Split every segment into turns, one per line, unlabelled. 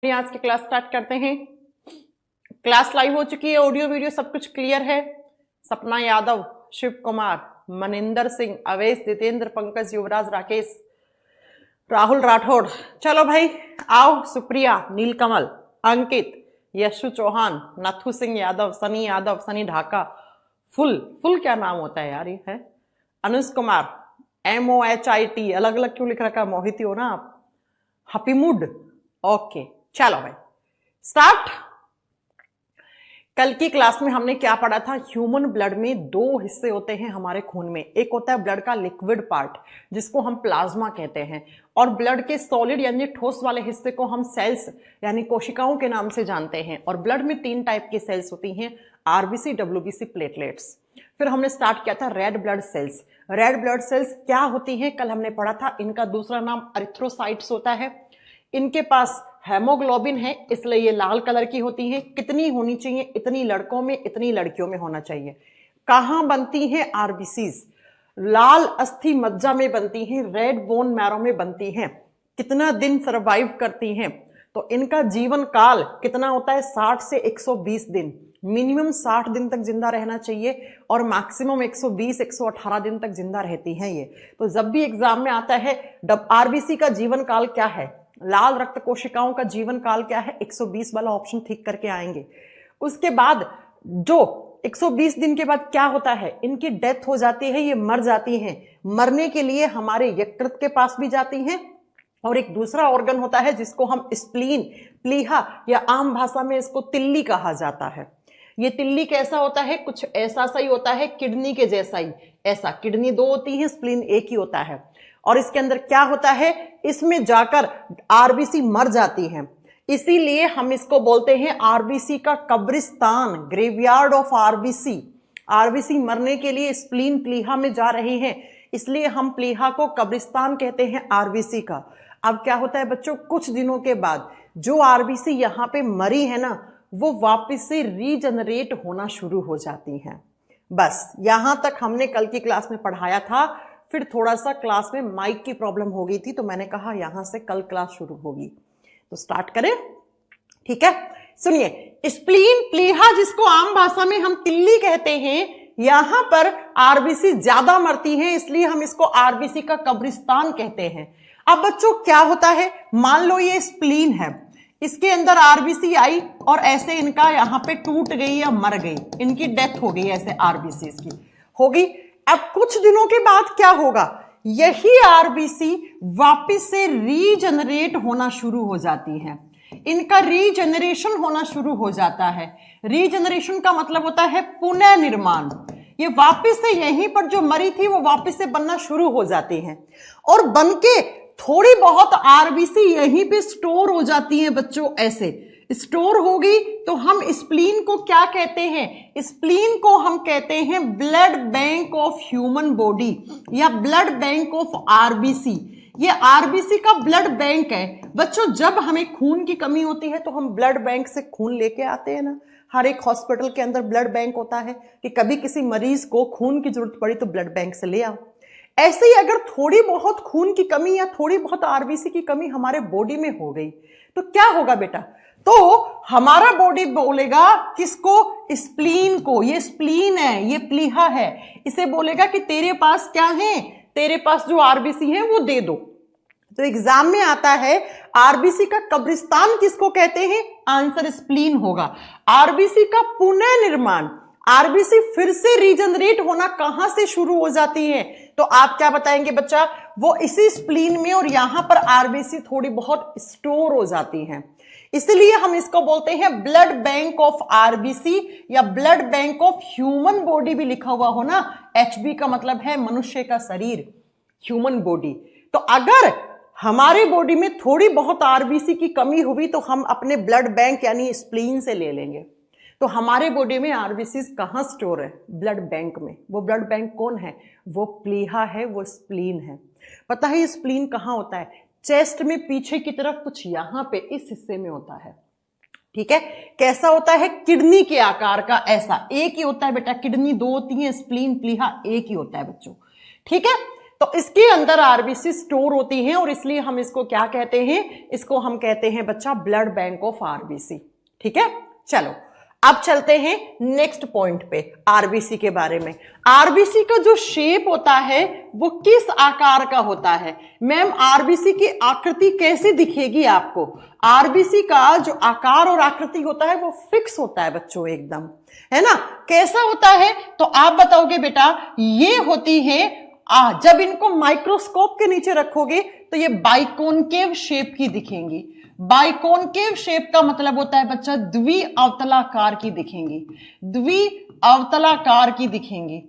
आज की class start करते हैं। क्लास लाइव हो चुकी है, ऑडियो वीडियो सब कुछ क्लियर है। सपना यादव, शिव कुमार, मनिंदर सिंह, अवेश, जितेंद्र, पंकज, युवराज, राकेश, राहुल राठौड़। चलो भाई आओ। सुप्रिया, नीलकमल, अंकित, यशु चौहान, नथु सिंह यादव, सनी ढाका, फुल क्या नाम होता है यार ये है, अनुज कुमार, MOHIT, अलग अलग क्यों लिख रखा, मोहित हो ना आप, हैप्पीमूड, ओके। चलो भाई स्टार्ट। कल की क्लास में हमने क्या पढ़ा था? ह्यूमन ब्लड में दो हिस्से होते हैं हमारे खून में। एक होता है ब्लड का लिक्विड पार्ट जिसको हम प्लाज्मा कहते हैं, और ब्लड के सॉलिड यानी ठोस वाले हिस्से को हम सेल्स यानी कोशिकाओं के नाम से जानते हैं। और ब्लड में 3 टाइप की सेल्स होती हैं, RBC, WBC, प्लेटलेट्स। फिर हमने स्टार्ट किया था red blood cells. Red blood cells क्या होती हैं कल हमने पढ़ा था, इनका दूसरा नाम एरिथ्रोसाइट्स होता है। इनके पास हेमोग्लोबिन है इसलिए ये लाल कलर की होती हैं। कितनी होनी चाहिए? इतनी लड़कों में, इतनी लड़कियों में होना चाहिए। कहां बनती हैं? RBCs लाल अस्थि मज्जा में बनती हैं, रेड बोन मैरो में बनती हैं। कितना दिन सरवाइव करती हैं? तो इनका जीवन काल कितना होता है? 60 से 120 दिन। मिनिमम 60 दिन तक जिंदा रहना चाहिए और मैक्सिमम 120-118 दिन तक जिंदा रहती हैं ये। तो जब भी एग्जाम में आता है RBC का जीवन काल क्या है, लाल रक्त कोशिकाओं का जीवन काल क्या है, 120 वाला ऑप्शन ठीक करके आएंगे। उसके बाद जो 120 दिन के बाद क्या होता है, इनकी डेथ हो जाती है, ये मर जाती हैं। मरने के लिए हमारे यकृत के पास भी जाती हैं, और एक दूसरा ऑर्गन होता है जिसको हम स्प्लीन, प्लीहा या आम भाषा में इसको तिल्ली कहा जाता है। ये तिल्ली कैसा होता है? कुछ ऐसा सा ही होता है, किडनी के जैसा ही। ऐसा किडनी 2 होती है, स्प्लीन 1 ही होता है। और इसके अंदर क्या होता है, इसमें जाकर RBC मर जाती हैं। इसीलिए हम इसको बोलते हैं RBC का कब्रिस्तान, ग्रेवयार्ड ऑफ RBC। RBC मरने के लिए स्प्लीन प्लीहा में जा रहे हैं, इसलिए हम प्लीहा को कब्रिस्तान कहते हैं RBC का। अब क्या होता है बच्चों, कुछ दिनों के बाद जो RBC यहां पे मरी है ना, वो वापस से रीजनरेट होना शुरू हो जाती हैं। बस यहां तक हमने कल की क्लास में पढ़ाया था। फिर थोड़ा सा क्लास में माइक की प्रॉब्लम हो गई थी, तो मैंने कहा यहां से कल क्लास शुरू होगी, तो स्टार्ट करें। ठीक है, सुनिए। स्प्लीन प्लीहा जिसको आम भाषा में हम तिल्ली कहते हैं, यहां पर RBC ज्यादा मरती हैं, इसलिए हम इसको RBC का कब्रिस्तान कहते हैं। अब बच्चों क्या होता है, मान लो ये स्प्लीन है, इसके अंदर RBC आई और ऐसे इनका यहां पे टूट गई या मर गई, इनकी डेथ हो गई, ऐसे RBC की हो गई। अब कुछ दिनों के बाद क्या होगा, यही RBC वापस से रीजनरेट होना शुरू हो जाती हैं। इनका रीजनरेशन होना शुरू हो जाता है। रीजनरेशन का मतलब होता है पुनः निर्माण। ये वापस से यहीं पर जो मरी थी वो वापस से बनना शुरू हो जाती हैं, और बनके थोड़ी बहुत RBC यहीं पे स्टोर हो जाती हैं बच्चों। ऐसे स्टोर होगी तो हम स्प्लीन को क्या कहते हैं? स्प्लीन को हम कहते हैं blood bank of human body या ब्लड बैंक ऑफ RBC। ये RBC का ब्लड बैंक है बच्चों। जब हमें खून की कमी होती है तो हम ब्लड बैंक से खून लेके आते हैं ना। हर एक हॉस्पिटल के अंदर ब्लड बैंक होता है कि कभी किसी मरीज को खून की जरूरत पड़ी तो ब्लड बैंक से ले आओ। ऐसे ही अगर थोड़ी बहुत खून की कमी या थोड़ी बहुत RBC की कमी हमारे बॉडी में हो गई तो क्या होगा बेटा? तो हमारा बॉडी बोलेगा किसको? स्प्लीन को। ये स्प्लीन है, ये प्लीहा है, इसे बोलेगा कि तेरे पास क्या है, तेरे पास जो RBC है वो दे दो। तो एग्जाम में आता है RBC का कब्रिस्तान किसको कहते हैं? आंसर स्प्लीन होगा। RBC का पुनः निर्माण, RBC फिर से रीजनरेट होना कहां से शुरू हो जाती है? तो आप क्या बताएंगे बच्चा? वो इसी स्प्लीन में, और यहां पर RBC थोड़ी बहुत स्टोर हो जाती हैं, इसलिए हम इसको बोलते हैं ब्लड बैंक ऑफ RBC या blood bank of human body भी लिखा हुआ हो ना। HB का मतलब है मनुष्य का शरीर, ह्यूमन बॉडी। तो अगर हमारे बॉडी में थोड़ी बहुत RBC की कमी हुई तो हम अपने ब्लड बैंक यानी स्प्लीन से ले लेंगे। तो हमारे बॉडी में RBC कहां स्टोर है? ब्लड बैंक में। वो ब्लड बैंक कौन है? वो प्लीहा है, वो स्प्लीन है। पता है ये स्प्लीन कहां होता है? चेस्ट में पीछे की तरफ, कुछ यहां पे इस हिस्से में होता है। ठीक है, कैसा होता है? किडनी के आकार का, ऐसा एक ही होता है बेटा। किडनी 2 होती है, स्प्लीन प्लीहा एक ही होता है बच्चों। ठीक है, तो इसके अंदर आरबीसी स्टोर होती हैं और इसलिए हम इसको क्या कहते हैं, इसको हम कहते हैं बच्चा ब्लड बैंक ऑफ आरबीसी। ठीक है, चलो अब चलते हैं नेक्स्ट पॉइंट पे आरबीसी के बारे में। आरबीसी का जो शेप होता है वो किस आकार का होता है? मैम आरबीसी की आकृति कैसे दिखेगी आपको? आरबीसी का जो आकार और आकृति होता है वो फिक्स होता है बच्चों, एकदम, है ना। कैसा होता है तो आप बताओगे बेटा, ये होती है जब इनको माइक्रोस्कोप के नीचे रखोगे तो ये बाइकॉनकेव शेप की दिखेंगी। बाइकॉनकेव शेप का मतलब होता है बच्चा द्विअवतलाकार की दिखेंगी, द्विअवतलाकार की दिखेंगी।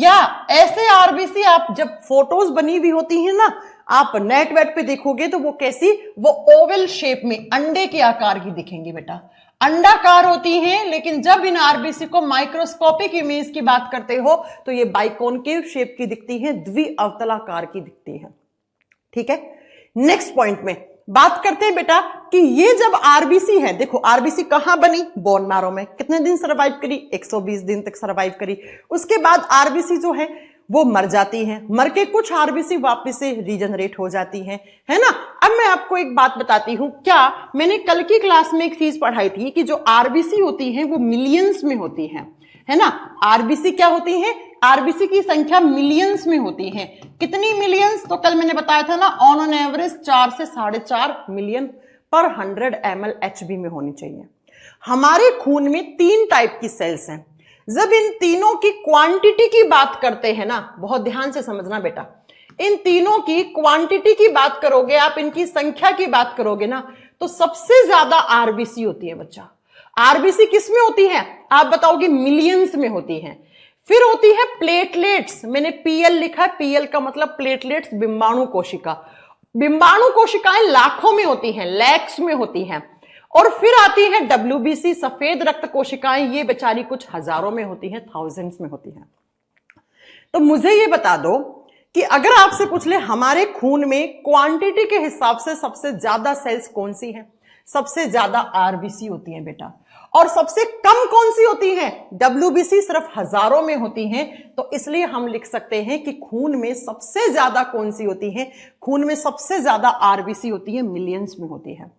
या ऐसे आरबीसी आप जब फोटोज बनी हुई होती है ना, आप नेट वेट पे देखोगे तो वो कैसी, वो ओवल शेप में अंडे के आकार की दिखेंगी बेटा, अंडाकार होती हैं। लेकिन जब इन आरबीसी को माइक्रोस्कोपिक इमेज की बात करते हो तो ये बाइकॉनकेव शेप की दिखती है, द्विअवतलाकार की दिखती है। ठीक है, नेक्स्ट पॉइंट में बात करते हैं बेटा कि ये जब आरबीसी है, देखो आरबीसी कहां बनी, बोन मैरो में, कितने दिन सर्वाइव करी, 120 दिन तक सर्वाइव करी। उसके बाद आरबीसी जो है वो मर जाती हैं, मर के कुछ आरबीसी वापस से रीजनरेट हो जाती हैं, है ना। अब मैं आपको एक बात बताती हूं, क्या मैंने कल की क्लास में एक चीज पढ़ाई थी कि जो आरबीसी होती हैं वो मिलियंस में होती हैं, है ना। आरबीसी क्या होती हैं, आरबीसी की संख्या मिलियंस में होती है। कितनी मिलियंस, तो कल मैंने बताया था ना, ऑन एवरेज 4 से 4.5 मिलियन पर 100 ml HB में होनी चाहिए। हमारे खून में 3 टाइप की सेल्स हैं। जब इन तीनों की क्वांटिटी की बात करते हैं ना, बहुत ध्यान से समझना बेटा, इन तीनों की क्वांटिटी की बात करोगे आप, इनकी संख्या की बात करोगे ना, तो सबसे ज्यादा आरबीसी होती है बच्चा। आरबीसी किस में होती है आप बताओगे, मिलियंस में होती है। फिर होती है प्लेटलेट्स, मैंने पीएल लिखा है, पीएल का मतलब प्लेटलेट्स, बिंबाणु कोशिका। बिंबाणु कोशिकाएं लाखों में होती हैं, लैक्स में होती हैं। और फिर आती है डब्ल्यूबीसी, सफेद रक्त कोशिकाएं, ये बेचारी कुछ हजारों में होती हैं, थाउजेंड्स में होती हैं। तो मुझे ये बता दो कि अगर आपसे पूछ ले हमारे खून में क्वांटिटी के हिसाब से सबसे ज्यादा सेल्स कौन सी है, सबसे ज्यादा आरबीसी होती है बेटा। और सबसे कम कौन सी होती है, डब्ल्यूबीसी सिर्फ हजारों में होती हैं। तो इसलिए हम लिख सकते हैं कि खून में सबसे ज्यादा कौन सी होती है, खून में सबसे ज्यादा आरबीसी होती है, मिलियंस में होती है।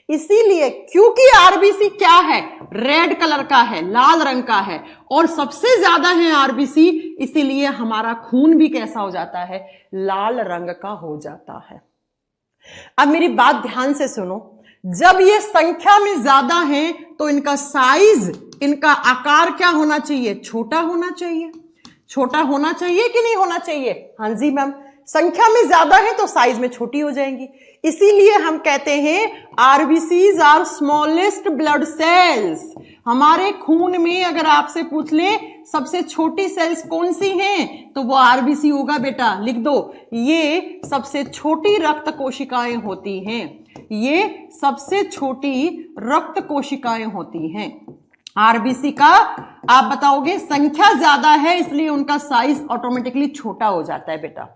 इसीलिए क्योंकि आरबीसी क्या है, रेड कलर का है, लाल रंग का है, और सबसे ज्यादा है आरबीसी, इसीलिए हमारा खून भी कैसा हो जाता है, लाल रंग का हो जाता है। अब मेरी बात ध्यान से सुनो, जब ये संख्या में ज्यादा है तो इनका साइज, इनका आकार क्या होना चाहिए, छोटा होना चाहिए। छोटा होना चाहिए कि नहीं होना चाहिए? हाँ जी मैम, संख्या में ज्यादा है तो साइज में छोटी हो जाएंगी। इसीलिए हम कहते हैं R B Cs are smallest blood cells. हमारे खून में अगर आपसे पूछ ले सबसे छोटी सेल्स कौन सी हैं, तो वो आरबीसी होगा बेटा, लिख दो। ये सबसे छोटी रक्त कोशिकाएं होती हैं, ये सबसे छोटी रक्त कोशिकाएं होती हैं। आरबीसी का आप बताओगे संख्या ज्यादा है, इसलिए उनका साइज ऑटोमेटिकली छोटा हो जाता है बेटा।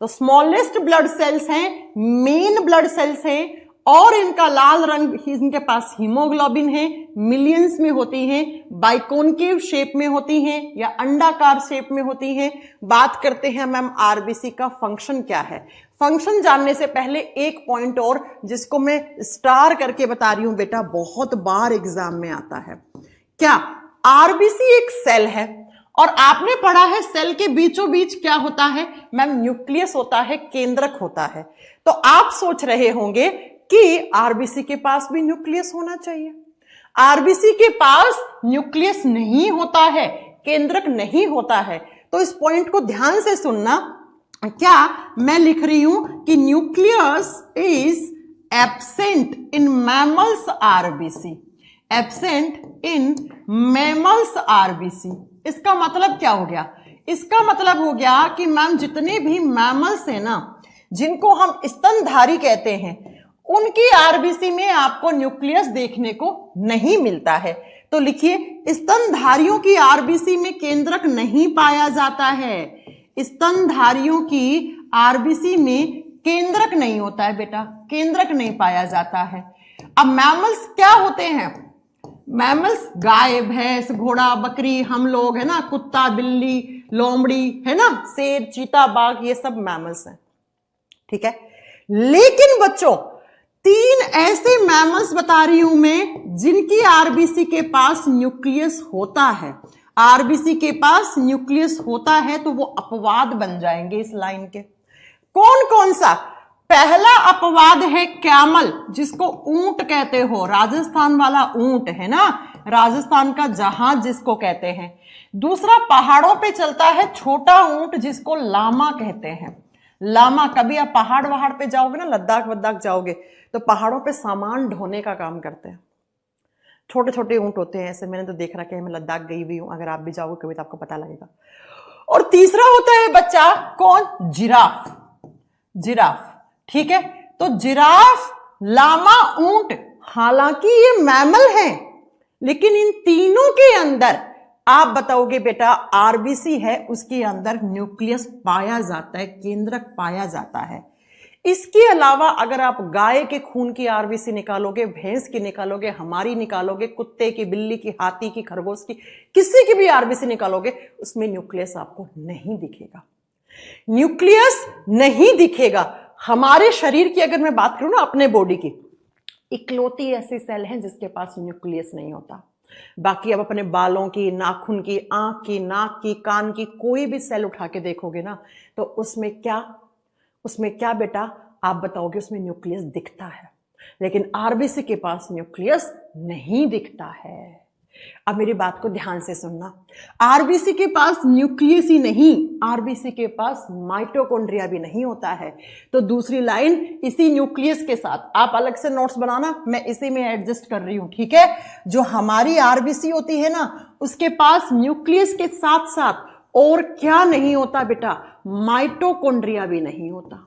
तो स्मॉलेस्ट ब्लड सेल्स हैं, मेन ब्लड सेल्स हैं, और इनका लाल रंग, इनके पास हीमोग्लोबिन है, मिलियंस में होती हैं, बाइकॉनकेव शेप में होती हैं या अंडाकार शेप में होती हैं। बात करते हैं मैम आरबीसी का फंक्शन क्या है। फंक्शन जानने से पहले एक पॉइंट और, जिसको मैं स्टार करके बता रही हूं बेटा, बहुत बार एग्जाम में आता है। क्या आरबीसी एक सेल है, और आपने पढ़ा है सेल के बीचों बीच क्या होता है मैम, न्यूक्लियस होता है, केंद्रक होता है। तो आप सोच रहे होंगे कि आरबीसी के पास भी न्यूक्लियस होना चाहिए। आरबीसी के पास न्यूक्लियस नहीं होता है, केंद्रक नहीं होता है। तो इस पॉइंट को ध्यान से सुनना, क्या मैं लिख रही हूं कि nucleus is absent in mammals RBC, absent in mammals RBC. इसका मतलब क्या हो गया, इसका मतलब हो गया कि मैम जितने भी मैमल्स हैं ना, जिनको हम स्तनधारी कहते हैं, उनकी आरबीसी में आपको न्यूक्लियस देखने को नहीं मिलता है। तो लिखिए, स्तनधारियों की आरबीसी में केंद्रक नहीं पाया जाता है। स्तनधारियों की आरबीसी में केंद्रक नहीं होता है बेटा, केंद्रक नहीं पाया जाता है। अब मैमल्स क्या होते हैं, मैमल्स गाय, भैंस, घोड़ा, बकरी, हम लोग है ना, कुत्ता, बिल्ली, लोमड़ी, है ना, शेर, चीता, बाघ, ये सब मैमल्स हैं, ठीक है। लेकिन बच्चों 3 ऐसे मैमल्स बता रही हूं मैं जिनकी आरबीसी के पास न्यूक्लियस होता है। आरबीसी के पास न्यूक्लियस होता है तो वो अपवाद बन जाएंगे इस लाइन के। कौन कौन सा? पहला अपवाद है कैमल, जिसको ऊंट कहते हो, राजस्थान वाला ऊंट, है ना, राजस्थान का जहाज जिसको कहते हैं। दूसरा पहाड़ों पे चलता है छोटा ऊंट जिसको लामा कहते हैं। लामा, कभी आप पहाड़ वहाड़ पे जाओगे ना, लद्दाख वद्दाख जाओगे तो पहाड़ों पे सामान ढोने का काम करते हैं। छोटे छोटे ऊंट होते हैं ऐसे, मैंने तो देख रखा है, मैं लद्दाख गई हुई हूं, अगर आप भी जाओगे कभी तो आपको पता लगेगा। और तीसरा होता है बच्चा कौन? जिराफ। जिराफ, ठीक है। तो जिराफ, लामा, ऊंट, हालांकि ये मैमल हैं, लेकिन इन तीनों के अंदर आप बताओगे बेटा आरबीसी है, उसके अंदर न्यूक्लियस पाया जाता है, केंद्रक पाया जाता है। इसके अलावा अगर आप गाय के खून की आरबीसी निकालोगे, भैंस की निकालोगे, हमारी निकालोगे, कुत्ते की, बिल्ली की, हाथी की, खरगोश की, किसी की भी आरबीसी निकालोगे, उसमें न्यूक्लियस आपको नहीं दिखेगा। न्यूक्लियस नहीं दिखेगा। हमारे शरीर की अगर मैं बात करूं ना, अपने बॉडी की, इकलौती ऐसी सेल है जिसके पास न्यूक्लियस नहीं होता। बाकी अब अपने बालों की, नाखून की, आंख की, नाक की, कान की कोई भी सेल उठा के देखोगे ना, तो उसमें क्या बेटा आप बताओगे? उसमें न्यूक्लियस दिखता है, लेकिन आरबीसी के पास न्यूक्लियस नहीं दिखता है। अब मेरी बात को ध्यान से सुनना, आरबीसी के पास न्यूक्लियस ही नहीं, आरबीसी के पास माइटोकॉन्ड्रिया भी नहीं होता है। तो दूसरी लाइन इसी न्यूक्लियस के साथ, आप अलग से नोट्स बनाना, मैं इसी में एडजस्ट कर रही हूं, ठीक है। जो हमारी आरबीसी होती है ना, उसके पास न्यूक्लियस के साथ साथ और क्या नहीं होता बेटा? माइटोकॉन्ड्रिया भी नहीं होता।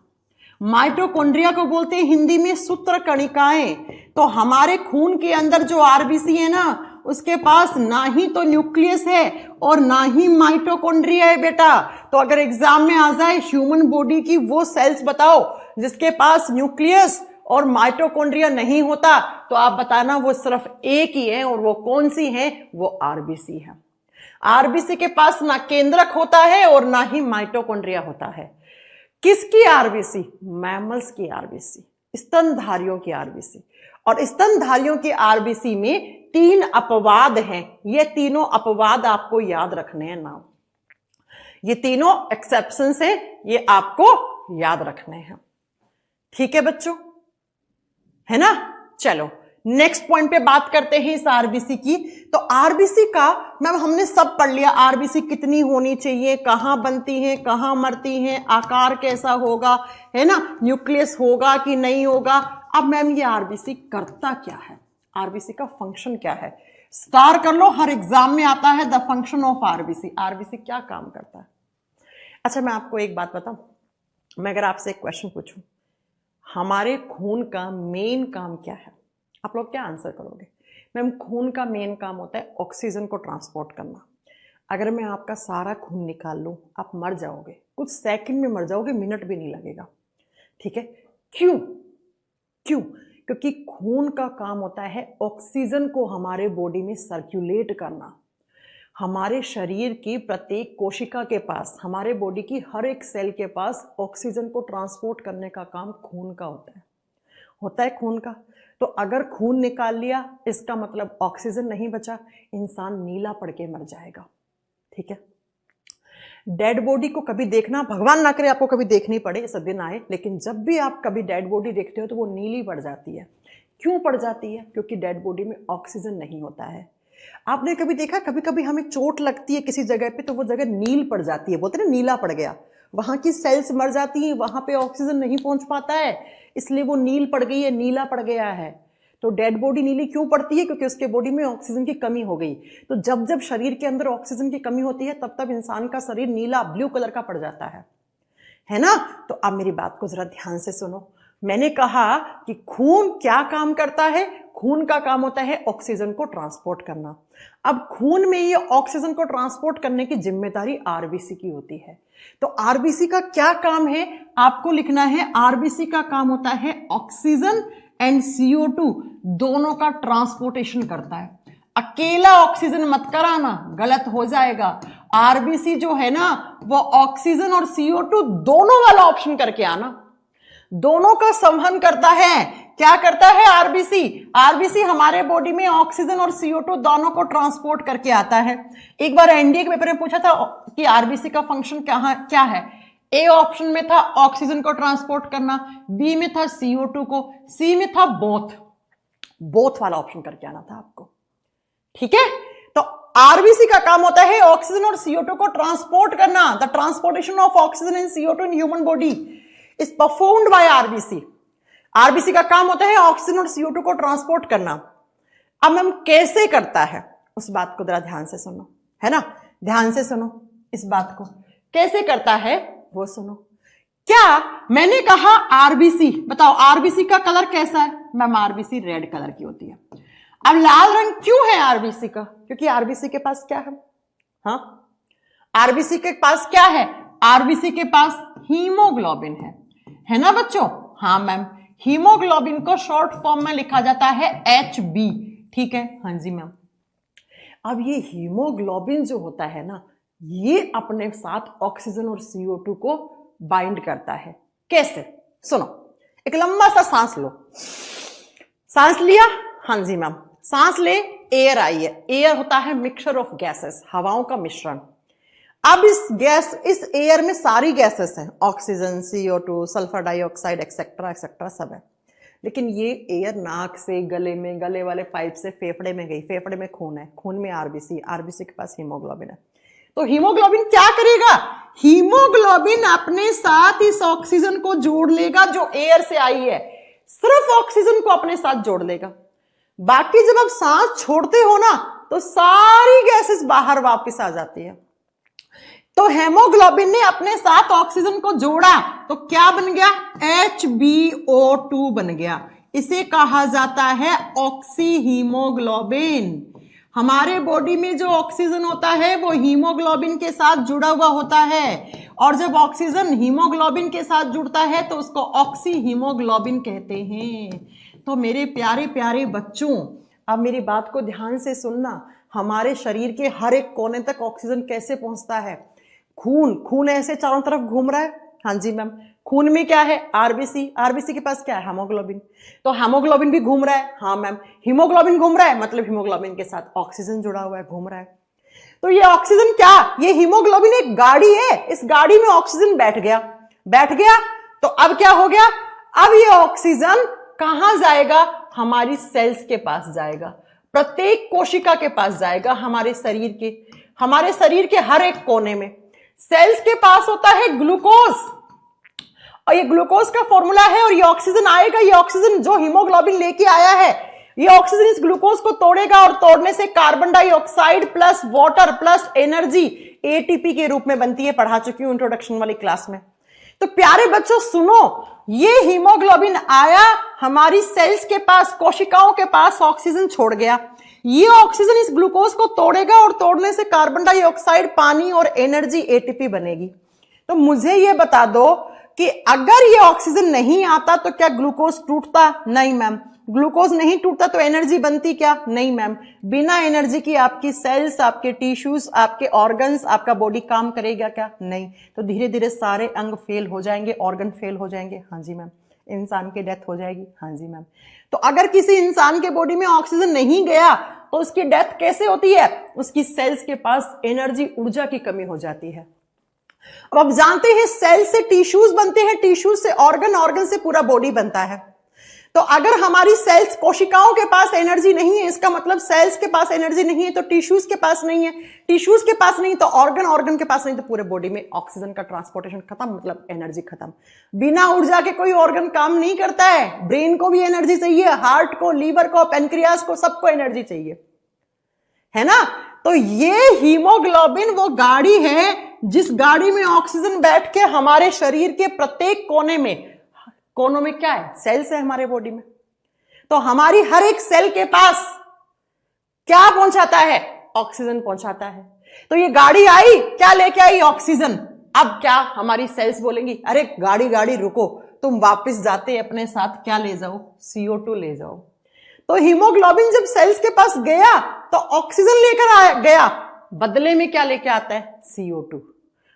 माइटोकॉन्ड्रिया को बोलते हैं हिंदी में सूत्र कणिकाएं। तो हमारे खून के अंदर जो आरबीसी है ना, उसके पास ना ही तो न्यूक्लियस है और ना ही माइटोकॉन्ड्रिया है बेटा। तो अगर एग्जाम में आ जाए ह्यूमन बॉडी की वो सेल्स बताओ जिसके पास न्यूक्लियस और माइटोकॉन्ड्रिया नहीं होता, तो आप बताना वो सिर्फ एक ही है, और वो कौन सी है? वो आरबीसी है। आरबीसी के पास ना केंद्रक होता है और ना ही माइटोकॉन्ड्रिया होता है। किसकी आरबीसी? मैमल्स की आरबीसी, स्तनधारियों की आरबीसी। और स्तनधारियों की आरबीसी में 3 अपवाद हैं। ये तीनों अपवाद आपको याद रखने हैं नाम, ये तीनों एक्सेप्शंस हैं, ये आपको याद रखने हैं, ठीक है बच्चों, है ना। चलो नेक्स्ट पॉइंट पे बात करते हैं इस आरबीसी की। तो आरबीसी का मैम हमने सब पढ़ लिया, आरबीसी कितनी होनी चाहिए, कहां बनती हैं, कहां मरती हैं, आकार कैसा होगा, है ना, न्यूक्लियस होगा कि नहीं होगा। अब मैम ये आरबीसी करता क्या है, आरबीसी का फंक्शन क्या है? स्टार कर लो, हर एग्जाम में आता है the function of RBC. RBC क्या काम करता है? अच्छा मैं आपको एक बात बताऊं, मैं अगर आपसे एक क्वेश्चन पूछूं, हमारे खून का मेन काम क्या है, आप लोग क्या आंसर करोगे? मैम खून का मेन काम होता है ऑक्सीजन को ट्रांसपोर्ट करना। अगर मैं आपका सारा खून निकाल लूं, आप मर जाओगे, कुछ सेकंड में मर जाओगे, मिनट भी नहीं लगेगा, ठीक है। क्यों? क्योंकि खून का काम होता है ऑक्सीजन को हमारे बॉडी में सर्कुलेट करना। हमारे शरीर की प्रत्येक कोशिका के पास, हमारे बॉडी की हर एक सेल के पास ऑक्सीजन को ट्रांसपोर्ट करने का काम खून का होता है खून का। तो अगर खून निकाल लिया, इसका मतलब ऑक्सीजन नहीं बचा, इंसान नीला पड़ के मर जाएगा, ठीक है। डेड बॉडी को कभी देखना, भगवान ना करे आपको कभी देखनी पड़े, ऐसा दिन आए, लेकिन जब भी आप कभी डेड बॉडी देखते हो तो वो नीली पड़ जाती है। क्यों पड़ जाती है? क्योंकि डेड बॉडी में ऑक्सीजन नहीं होता है। आपने कभी देखा, कभी कभी हमें चोट लगती है किसी जगह पे तो वो जगह नील पड़ जाती है, बोलते ना नीला पड़ गया, वहां की सेल्स मर जाती हैं, वहां पे ऑक्सीजन नहीं पहुंच पाता है, इसलिए वो नील पड़ गई है, नीला पड़ गया है। तो डेड बॉडी नीली क्यों पड़ती है? क्योंकि उसके बॉडी में ऑक्सीजन की कमी हो गई। तो जब जब शरीर के अंदर ऑक्सीजन की कमी होती है तब तब इंसान का शरीर नीला, ब्लू कलर का पड़ जाता है ना। तो अब मेरी बात को जरा ध्यान से सुनो, मैंने कहा कि खून क्या काम करता है? खून का काम होता है ऑक्सीजन को ट्रांसपोर्ट करना। अब खून में ये ऑक्सीजन को ट्रांसपोर्ट करने की जिम्मेदारी आरबीसी की होती है। तो आरबीसी का क्या काम है आपको लिखना है? आरबीसी का काम होता है ऑक्सीजन एंड CO2 दोनों का ट्रांसपोर्टेशन करता है। अकेला ऑक्सीजन मत कराना, गलत हो जाएगा। आरबीसी जो है ना वो ऑक्सीजन और CO2 दोनों वाला ऑप्शन करके आना, दोनों का संवहन करता है। क्या करता है आरबीसी? आरबीसी हमारे बॉडी में ऑक्सीजन और CO2 दोनों को ट्रांसपोर्ट करके आता है। एक बार एनडीए के पेपर में पूछा था कि आरबीसी का फंक्शन क्या है। ए ऑप्शन में था ऑक्सीजन को ट्रांसपोर्ट करना, बी में था CO2 को, सी में था बोथ वाला ऑप्शन करके आना था आपको। ठीक है, तो आरबीसी का काम होता है ऑक्सीजन और CO2 को ट्रांसपोर्ट करना। The transportation of oxygen and CO2 in human body is performed by RBC. RBC का काम होता है ऑक्सीजन और CO2 को ट्रांसपोर्ट करना। अब मैम कैसे करता है उस बात को जरा ध्यान से सुनो, है ना, ध्यान से सुनो इस बात को, कैसे करता है वो सुनो। क्या मैंने कहा आरबीसी, बताओ आरबीसी का कलर कैसा है? मैम आरबीसी रेड कलर की होती है। अब लाल रंग क्यों है आरबीसी का? क्योंकि आरबीसी के पास क्या है? हाँ, आरबीसी के पास क्या है? आरबीसी के पास हीमोग्लोबिन है ना बच्चों? हाँ मैम, हीमोग्लोबिन को शॉर्ट फॉर्म में लिखा जाता है HB। ठीक है, हाँ जी मैम। अब ये हीमोग्लोबिन जो होता है ना, ये अपने साथ ऑक्सीजन और CO2 को बाइंड करता है। कैसे? सुनो, एक लंबा सा सांस लो। सांस लिया? हाँ जी मैम। सांस ले, एयर आई है। एयर होता है मिक्सचर ऑफ गैसेस, हवाओं का मिश्रण। अब इस एयर में सारी गैसेस हैं, oxygen, CO2, sulphur dioxide etcetera etcetera सब है। लेकिन ये एयर नाक से गले में, गले वाले पाइप से फेफड़े में गई, फेफड़े में खून है, खून में आरबीसी, आरबीसी के पास हीमोग्लोबिन है। तो हीमोग्लोबिन क्या करेगा? हीमोग्लोबिन अपने साथ इस ऑक्सीजन को जोड़ लेगा जो एयर से आई है, सिर्फ ऑक्सीजन को अपने साथ जोड़ लेगा। बाकी जब आप सांस छोड़ते हो ना तो सारी गैसेस बाहर वापस आ जाती है। तो हेमोग्लोबिन ने अपने साथ ऑक्सीजन को जोड़ा तो क्या बन गया? HbO2 बन गया। इसे कहा जाता है ऑक्सी हीमोग्लोबिन। हमारे बॉडी में जो ऑक्सीजन होता है वो हीमोग्लोबिन के साथ जुड़ा हुआ होता है, और जब ऑक्सीजन हीमोग्लोबिन के साथ जुड़ता है तो उसको ऑक्सी हीमोग्लोबिन कहते हैं। तो मेरे प्यारे प्यारे बच्चों, अब मेरी बात को ध्यान से सुनना। हमारे शरीर के हर एक कोने तक ऑक्सीजन कैसे पहुंचता है? खून ऐसे चारों तरफ घूम रहा है। हाँ जी मैम, खून में क्या है? आरबीसी, आरबीसी के पास क्या है? हेमोग्लोबिन। तो हेमोग्लोबिन भी घूम रहा है। हाँ मैम, हीमोग्लोबिन घूम रहा है, मतलब हीमोग्लोबिन के साथ ऑक्सीजन जुड़ा हुआ है, घूम रहा है। तो ये ऑक्सीजन क्या, ये हीमोग्लोबिन एक गाड़ी है, इस गाड़ी में ऑक्सीजन बैठ गया। तो अब क्या हो गया? अब ये ऑक्सीजन कहां जाएगा? हमारी सेल्स के पास जाएगा, प्रत्येक कोशिका के पास जाएगा, हमारे शरीर के हर एक कोने में। सेल्स के पास होता है ग्लूकोज, और ये ग्लूकोज का फॉर्मूला है, और ये ऑक्सीजन आएगा। ये ऑक्सीजन जो हीमोग्लोबिन लेके आया है, ये ऑक्सीजन इस ग्लूकोज को तोड़ेगा, और तोड़ने से carbon dioxide plus water plus energy ATP के रूप में बनती है। पढ़ा चुकी हूं इंट्रोडक्शन वाली क्लास में। तो प्यारे बच्चों सुनो, ये हीमोग्लोबिन आया हमारी सेल्स के पास, कोशिकाओं के पास ऑक्सीजन छोड़ गया। ये ऑक्सीजन इस ग्लूकोज को तोड़ेगा, और तोड़ने से कार्बन डाइऑक्साइड, पानी और एनर्जी ATP बनेगी। तो मुझे ये बता दो कि अगर ये ऑक्सीजन नहीं आता तो क्या ग्लूकोज टूटता? नहीं मैम। ग्लूकोज नहीं टूटता तो एनर्जी बनती क्या? नहीं मैम। बिना एनर्जी की आपकी सेल्स, आपके टिश्यूज, आपके ऑर्गन्स, आपका बॉडी काम करेगा क्या? नहीं। तो धीरे धीरे सारे अंग फेल हो जाएंगे, ऑर्गन फेल हो जाएंगे। हाँ जी मैम। इंसान की डेथ हो जाएगी। हाँ जी मैम। तो अगर किसी इंसान के बॉडी में ऑक्सीजन नहीं गया तो उसकी डेथ कैसे होती है? उसकी सेल्स के पास एनर्जी, ऊर्जा की कमी हो जाती है। अब आप जानते हैं सेल से टिश्यूज बनते हैं, टिश्यूज से ऑर्गन, ऑर्गन से पूरा बॉडी बनता है। तो अगर हमारी सेल्स, कोशिकाओं के पास एनर्जी नहीं है, इसका मतलब सेल्स के पास एनर्जी नहीं है तो टिश्यूज के पास नहीं है, टिश्यूज के पास नहीं तो ऑर्गन, ऑर्गन के पास नहीं तो पूरे बॉडी में ऑक्सीजन का ट्रांसपोर्टेशन खत्म, मतलब एनर्जी खत्म। बिना ऊर्जा के कोई ऑर्गन काम नहीं करता है। ब्रेन को भी एनर्जी चाहिए, हार्ट को, लीवर को, पेनक्रियास को, सबको एनर्जी चाहिए, है ना। तो ये हीमोग्लोबिन वो गाड़ी है जिस गाड़ी में ऑक्सीजन बैठ के हमारे शरीर के प्रत्येक कोनों में क्या है? सेल्स है हमारे बॉडी में। तो हमारी हर एक सेल के पास क्या पहुंचाता है? ऑक्सीजन पहुंचाता है। तो ये गाड़ी आई, क्या लेके आई? ऑक्सीजन। अब क्या हमारी सेल्स बोलेंगी, अरे गाड़ी रुको, तुम वापस जाते अपने साथ क्या ले जाओ? CO2 ले जाओ। तो हीमोग्लोबिन जब सेल्स के पास गया तो ऑक्सीजन लेकर गया, बदले में क्या लेके आता है? CO2।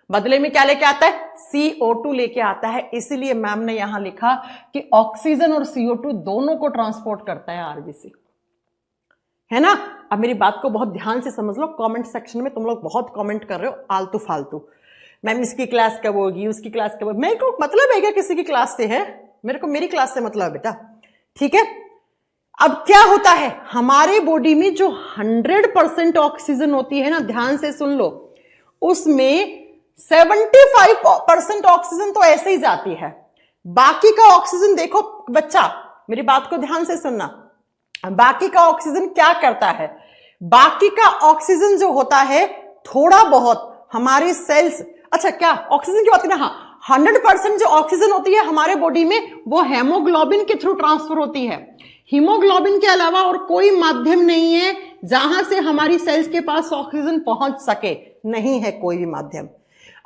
बदले में क्या लेके आता है? CO2 लेके आता है। इसीलिए मैम ने यहां लिखा कि ऑक्सीजन और CO2 दोनों को ट्रांसपोर्ट करता है आरबीसी, है ना। अब मेरी बात को बहुत ध्यान से समझ लो। कमेंट सेक्शन में तुम लोग बहुत कमेंट कर रहे हो आलतू फालतू, मैम इसकी क्लास कब होगी, उसकी क्लास कब होगी। मेरे को मतलब है क्या किसी की क्लास से है? मेरे को मेरी क्लास से मतलब है बेटा, ठीक है। अब क्या होता है हमारे बॉडी में जो 100% ऑक्सीजन होती है ना, ध्यान से सुन लो, उसमें 75% ऑक्सीजन तो ऐसे ही जाती है। बाकी का ऑक्सीजन देखो बच्चा, मेरी बात को ध्यान से सुनना, बाकी का ऑक्सीजन क्या करता है? बाकी का ऑक्सीजन जो होता है थोड़ा बहुत हमारे सेल्स, अच्छा क्या ऑक्सीजन की बात करें, हाँ 100% जो ऑक्सीजन होती है हमारे बॉडी में वो हेमोग्लोबिन के थ्रू ट्रांसफर होती है। हीमोग्लोबिन के अलावा और कोई माध्यम नहीं है जहां से हमारी सेल्स के पास ऑक्सीजन पहुंच सके, नहीं है कोई भी माध्यम।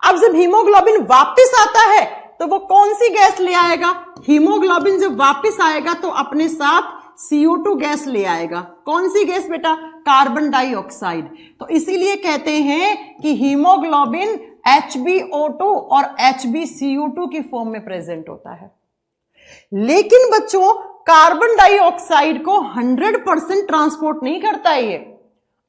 अब जब हीमोग्लोबिन वापस आता है तो वो कौन सी गैस ले आएगा? हीमोग्लोबिन जब वापस आएगा तो अपने साथ CO2 गैस ले आएगा। कौन सी गैस बेटा? Carbon dioxide. तो इसीलिए कहते हैं कि हीमोग्लोबिन HbO2 और HbCO2 की फॉर्म में प्रेजेंट होता है। लेकिन बच्चों कार्बन डाइऑक्साइड को 100% ट्रांसपोर्ट नहीं करता है, ये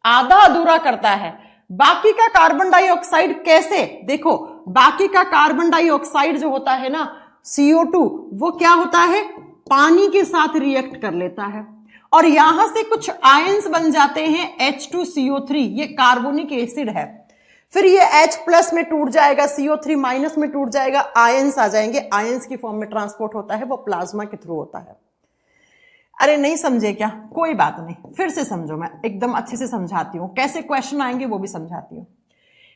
आधा अधूरा करता है। बाकी का कार्बन डाइऑक्साइड कैसे? देखो बाकी का कार्बन डाइऑक्साइड जो होता है ना CO2, वो क्या होता है? पानी के साथ रिएक्ट कर लेता है और यहां से कुछ आयंस बन जाते हैं H2CO3, ये कार्बोनिक एसिड है। फिर ये H+ में टूट जाएगा, CO3- में टूट जाएगा, आयंस आ जाएंगे, आयंस की फॉर्म में ट्रांसपोर्ट होता है, वो प्लाज्मा के थ्रू होता है। अरे नहीं समझे क्या? कोई बात नहीं, फिर से समझो, मैं एकदम अच्छे से समझाती हूं, कैसे क्वेश्चन आएंगे वो भी समझाती हूं।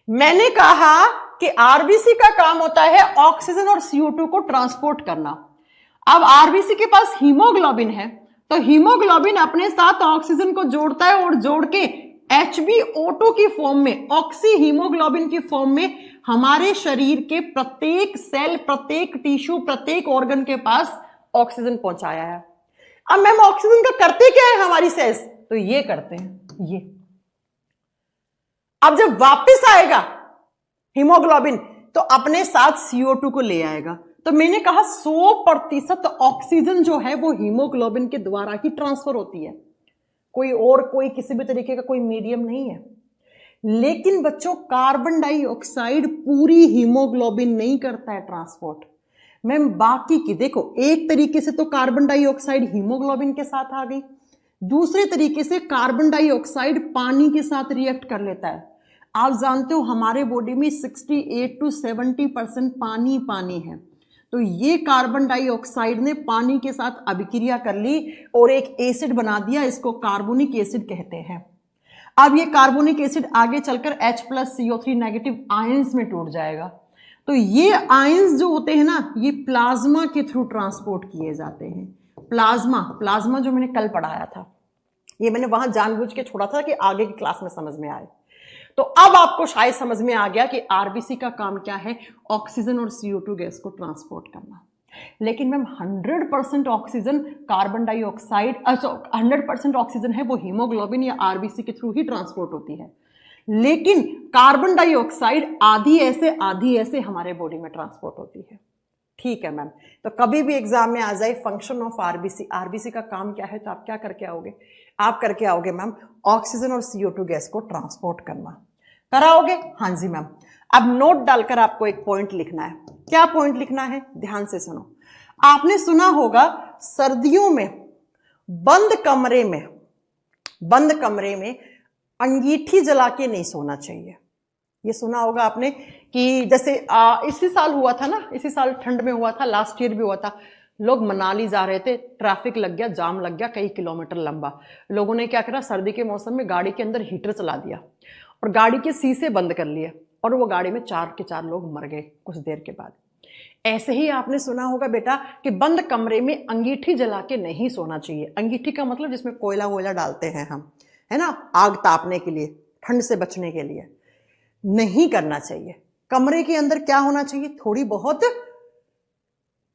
मैंने कहा कि आरबीसी का काम होता है ऑक्सीजन और CO2 को ट्रांसपोर्ट करना। अब आरबीसी के पास हीमोग्लोबिन है तो हीमोग्लोबिन अपने साथ ऑक्सीजन को जोड़ता है और जोड़ के HbO2 की फॉर्म में, ऑक्सी हीमोग्लोबिन की फॉर्म में हमारे शरीर के प्रत्येक सेल, प्रत्येक टिश्यू, प्रत्येक ऑर्गन के पास ऑक्सीजन पहुंचाया है। अब मैम ऑक्सीजन का करते क्या है हमारी सेल्स? तो ये करते हैं ये। अब जब वापस आएगा हीमोग्लोबिन तो अपने साथ CO2 को ले आएगा। तो मैंने कहा 100% ऑक्सीजन जो है वो हीमोग्लोबिन के द्वारा ही ट्रांसफर होती है, कोई किसी भी तरीके का कोई मीडियम नहीं है। लेकिन बच्चों कार्बन डाइऑक्साइड पूरी हीमोग्लोबिन नहीं करता है ट्रांसपोर्ट। मैम बाकी की देखो, एक तरीके से तो कार्बन डाइऑक्साइड हीमोग्लोबिन के साथ आ गई, दूसरे तरीके से कार्बन डाइऑक्साइड पानी के साथ रिएक्ट कर लेता है। आप जानते हो हमारे बॉडी में 68 to 70% पानी है, तो ये कार्बन डाइऑक्साइड ने पानी के साथ अभिक्रिया कर ली और एक एसिड बना दिया, इसको कार्बोनिक एसिड कहते हैं। अब ये कार्बोनिक एसिड आगे चलकर H+CO3- आयंस में टूट जाएगा। तो ये आयंस जो होते हैं ना, ये प्लाज्मा के थ्रू ट्रांसपोर्ट किए जाते हैं। प्लाज्मा जो मैंने कल पढ़ाया था, ये मैंने वहां जानबूझ के छोड़ा था कि आगे की क्लास में समझ में आए। तो अब आपको शायद समझ में आ गया कि आरबीसी का काम क्या है, ऑक्सीजन और CO2 गैस को ट्रांसपोर्ट करना। लेकिन ma'am 100% oxygen carbon dioxide, 100% oxygen है वो हीमोग्लोबिन या आरबीसी के थ्रू ही ट्रांसपोर्ट होती है। लेकिन कार्बन डाइऑक्साइड आधी ऐसे हमारे बॉडी में ट्रांसपोर्ट होती है। ठीक है मैम, तो कभी भी एग्जाम में आ जाए फंक्शन ऑफ आरबीसी, आरबीसी का काम क्या है, तो आप क्या करके आओगे? आप करके आओगे मैम ऑक्सीजन और CO2 गैस को ट्रांसपोर्ट करना। कराओगे? हाँ जी मैम। अब नोट डालकर आपको एक पॉइंट लिखना है। क्या पॉइंट लिखना है? ध्यान से सुनो। आपने सुना होगा सर्दियों में बंद कमरे में अंगीठी जला के नहीं सोना चाहिए। ये सुना होगा आपने कि जैसे इसी साल हुआ था ना, इसी साल ठंड में हुआ था, लास्ट ईयर भी हुआ था। लोग मनाली जा रहे थे, ट्रैफिक लग गया, जाम लग गया कई किलोमीटर लंबा। लोगों ने क्या करा, सर्दी के मौसम में गाड़ी के अंदर हीटर चला दिया और गाड़ी के शीशे बंद कर लिए और वो गाड़ी में 4 के 4 लोग मर गए कुछ देर के बाद। ऐसे ही आपने सुना होगा बेटा कि बंद कमरे में अंगीठी जला के नहीं सोना चाहिए। अंगीठी का मतलब जिसमें कोयला वोयला डालते हैं हम, है ना, आग तापने के लिए, ठंड से बचने के लिए, नहीं करना चाहिए। कमरे के अंदर क्या होना चाहिए? थोड़ी बहुत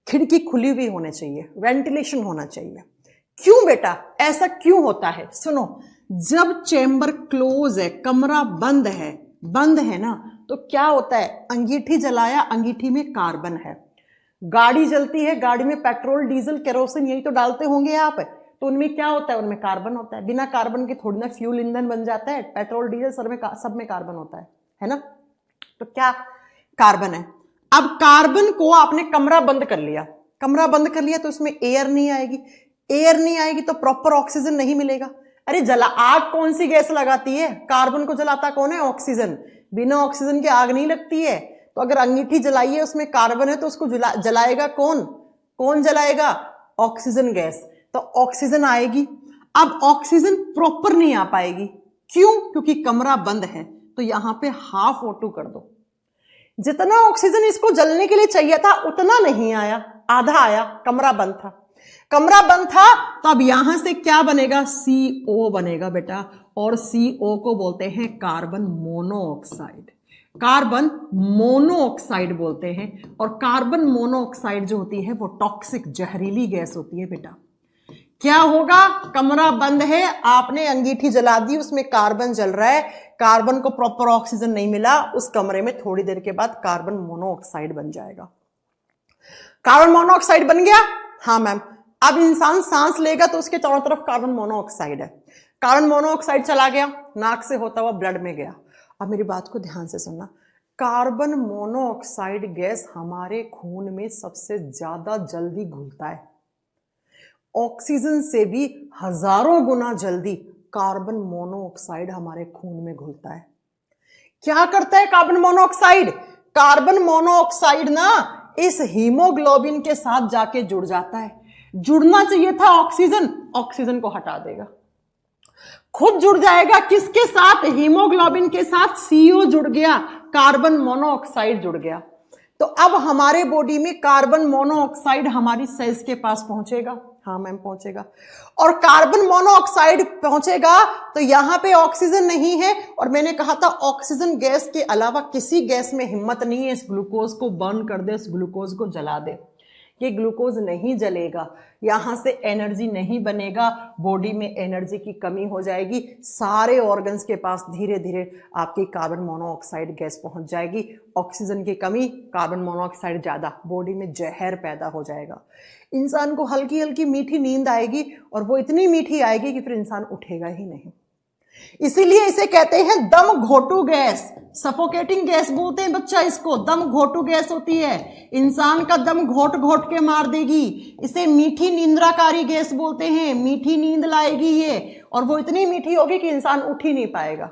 खिड़की खुली हुई होनी चाहिए, वेंटिलेशन होना चाहिए। क्यों बेटा, ऐसा क्यों होता है? सुनो, जब चेंबर क्लोज है, कमरा बंद है ना, तो क्या होता है? अंगीठी जलाया, अंगीठी में कार्बन है। गाड़ी जलती है, गाड़ी में पेट्रोल, डीजल, केरोसिन यही तो डालते होंगे आप, तो उनमें क्या होता है? उनमें कार्बन होता है। बिना कार्बन के थोड़ी ना फ्यूल ईंधन बन जाता है। पेट्रोल, डीजल सब में कार्बन होता है ना? तो क्या कार्बन है। अब कार्बन को आपने कमरा बंद कर लिया, तो इसमें एयर नहीं आएगी, तो प्रॉपर ऑक्सीजन नहीं मिलेगा। अरे आग कौन सी गैस लगाती है? कार्बन को जलाता कौन है? ऑक्सीजन। बिना ऑक्सीजन के आग नहीं लगती है। तो अगर अंगीठी जलाइए, उसमें कार्बन है, तो उसको जलाएगा कौन जलाएगा? Oxygen gas. तो ऑक्सीजन आएगी। अब ऑक्सीजन प्रॉपर नहीं आ पाएगी। क्यों? क्योंकि कमरा बंद है। तो यहां पे हाफ O2 कर दो। जितना ऑक्सीजन इसको जलने के लिए चाहिए था उतना नहीं आया, आधा आया। कमरा बंद था। तो अब यहां से क्या बनेगा? CO बनेगा बेटा, और CO को बोलते हैं कार्बन मोनोऑक्साइड बोलते हैं। और कार्बन मोनोऑक्साइड जो होती है वो टॉक्सिक, जहरीली गैस होती है बेटा। क्या होगा? कमरा बंद है, आपने अंगीठी जला दी, उसमें कार्बन जल रहा है, कार्बन को प्रॉपर ऑक्सीजन नहीं मिला, उस कमरे में थोड़ी देर के बाद कार्बन मोनोऑक्साइड बन जाएगा। कार्बन मोनोऑक्साइड बन गया? हाँ मैम। अब इंसान सांस लेगा तो उसके चारों तरफ कार्बन मोनोऑक्साइड है। कार्बन मोनोऑक्साइड चला गया, नाक से होता हुआ ब्लड में गया। अब मेरी बात को ध्यान से सुनना, कार्बन मोनोऑक्साइड गैस हमारे खून में सबसे ज्यादा जल्दी घुलता है। ऑक्सीजन से भी हजारों गुना जल्दी कार्बन मोनोऑक्साइड हमारे खून में घुलता है। क्या करता है कार्बन मोनोऑक्साइड? कार्बन मोनोऑक्साइड ना इस हीमोग्लोबिन के साथ जाके जुड़ जाता है। जुड़ना चाहिए था ऑक्सीजन को हटा देगा, खुद जुड़ जाएगा। किसके साथ? हीमोग्लोबिन के साथ। CO जुड़ गया, कार्बन मोनोऑक्साइड जुड़ गया। तो अब हमारे बॉडी में कार्बन मोनोऑक्साइड हमारी सेल्स के पास पहुंचेगा। हाँ मैम, पहुंचेगा। और कार्बन मोनोऑक्साइड पहुंचेगा तो यहां पे ऑक्सीजन नहीं है, और मैंने कहा था ऑक्सीजन गैस के अलावा किसी गैस में हिम्मत नहीं है इस ग्लूकोज को बर्न कर दे, इस ग्लूकोज को जला दे। ये ग्लूकोज नहीं जलेगा, यहां से एनर्जी नहीं बनेगा, बॉडी में एनर्जी की कमी हो जाएगी। सारे ऑर्गन्स के पास धीरे धीरे आपकी कार्बन मोनोऑक्साइड गैस पहुंच जाएगी। ऑक्सीजन की कमी, कार्बन मोनोऑक्साइड ज्यादा, बॉडी में जहर पैदा हो जाएगा। इंसान को हल्की हल्की मीठी नींद आएगी, और वो इतनी मीठी आएगी कि फिर इंसान उठेगा ही नहीं। इसीलिए इसे कहते हैं दम घोटू गैस, सफोकेटिंग गैस बोलते हैं बच्चा इसको। दम घोटू गैस होती है, इंसान का दम घोट घोट के मार देगी। इसे मीठी निंद्राकारी गैस बोलते हैं, मीठी नींद लाएगी ये, और वो इतनी मीठी होगी कि इंसान उठ ही नहीं पाएगा।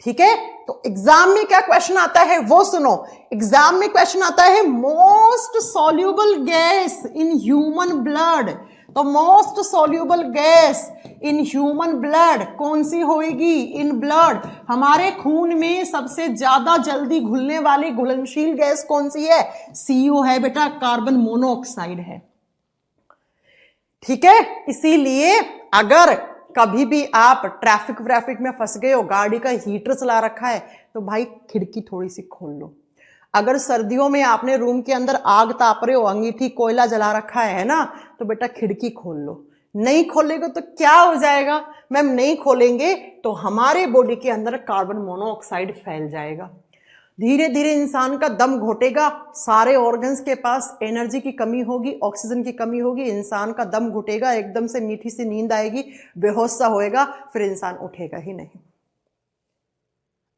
ठीक है? तो एग्जाम में क्या क्वेश्चन आता है वो सुनो। एग्जाम में क्वेश्चन आता है most soluble gas in human blood. तो most soluble gas in human blood कौन सी होगी? इन ब्लड, हमारे खून में सबसे ज्यादा जल्दी घुलने वाली घुलनशील गैस कौन सी है? CO है बेटा, कार्बन मोनोऑक्साइड है। ठीक है? इसीलिए अगर कभी भी आप ट्रैफिक में फंस गए हो, गाड़ी का हीटर चला रखा है, तो भाई खिड़की थोड़ी सी खोल लो। अगर सर्दियों में आपने रूम के अंदर आग ताप रहे हो, अंगीठी कोयला जला रखा है ना, तो बेटा खिड़की खोल लो। नहीं खोलेगा तो क्या हो जाएगा मैम? नहीं खोलेंगे तो हमारे बॉडी के अंदर कार्बन मोनोऑक्साइड फैल जाएगा। धीरे धीरे इंसान का दम घोटेगा, सारे ऑर्गन्स के पास एनर्जी की कमी होगी, ऑक्सीजन की कमी होगी, इंसान का दम घुटेगा, एकदम से मीठी सी नींद आएगी, बेहोश सा होएगा, फिर इंसान उठेगा ही नहीं।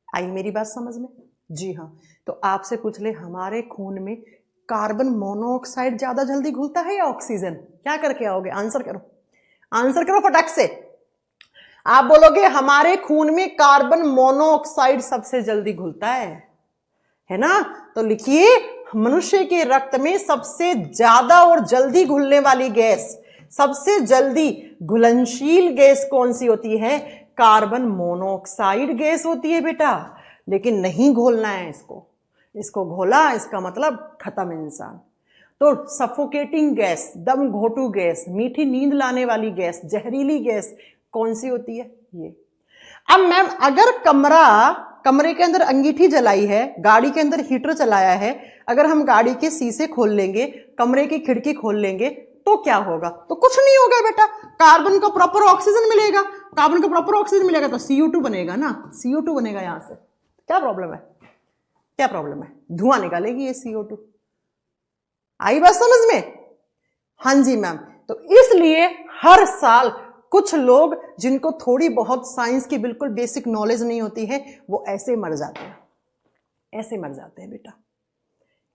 आई मेरी बात समझ में? जी हाँ। तो आपसे पूछ ले, हमारे खून में कार्बन मोनोऑक्साइड ज्यादा जल्दी घुलता है या ऑक्सीजन? क्या करके आओगे? आंसर करो, आंसर करो फटाक से। आप बोलोगे हमारे खून में कार्बन मोनोऑक्साइड सबसे जल्दी घुलता है ना? तो लिखिए, मनुष्य के रक्त में सबसे ज्यादा और जल्दी घुलने वाली गैस, सबसे जल्दी घुलनशील गैस कौन सी होती है? कार्बन मोनोऑक्साइड गैस होती है बेटा। लेकिन नहीं घोलना है इसको घोला, इसका मतलब खत्म इंसान। तो सफोकेटिंग गैस, दम घोटू गैस, मीठी नींद लाने वाली गैस, जहरीली गैस कौन सी होती है? ये। अब मैम अगर कमरे के अंदर अंगीठी जलाई है, गाड़ी के अंदर हीटर चलाया है, अगर हम गाड़ी के शीशे खोल लेंगे, कमरे की खिड़की खोल लेंगे, तो क्या होगा? तो कुछ नहीं होगा बेटा, कार्बन को प्रॉपर ऑक्सीजन मिलेगा, कार्बन को प्रॉपर ऑक्सीजन मिलेगा तो CO2 बनेगा ना, CO2 बनेगा यहां से। क्या प्रॉब्लम है? क्या प्रॉब्लम है? धुआं निकालेगी ये CO2। आई बात समझ में? हाँ जी मैम। तो इसलिए हर साल कुछ लोग जिनको थोड़ी बहुत साइंस की बिल्कुल बेसिक नॉलेज नहीं होती है वो ऐसे मर जाते हैं, ऐसे मर जाते हैं बेटा।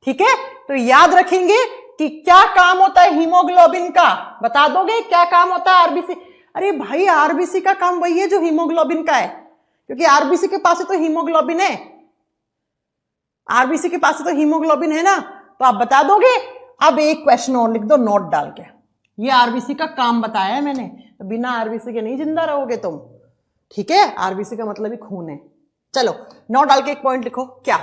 ठीक है, तो याद रखेंगे कि क्या काम होता है हीमोग्लोबिन का, बता दोगे क्या काम होता है आरबीसी? अरे भाई आरबीसी का काम वही है जो हीमोग्लोबिन का है, क्योंकि आरबीसी के पास तो हीमोग्लोबिन है, आरबीसी के पास तो हीमोग्लोबिन है ना, तो आप बता दोगे। अब एक क्वेश्चन और लिख दो नोट डाल के, ये आरबीसी का काम बताया है मैंने, तो बिना आरबीसी के नहीं जिंदा रहोगे तुम। ठीक है, आरबीसी का मतलब ही खून है। चलो नोट डाल के एक पॉइंट लिखो, क्या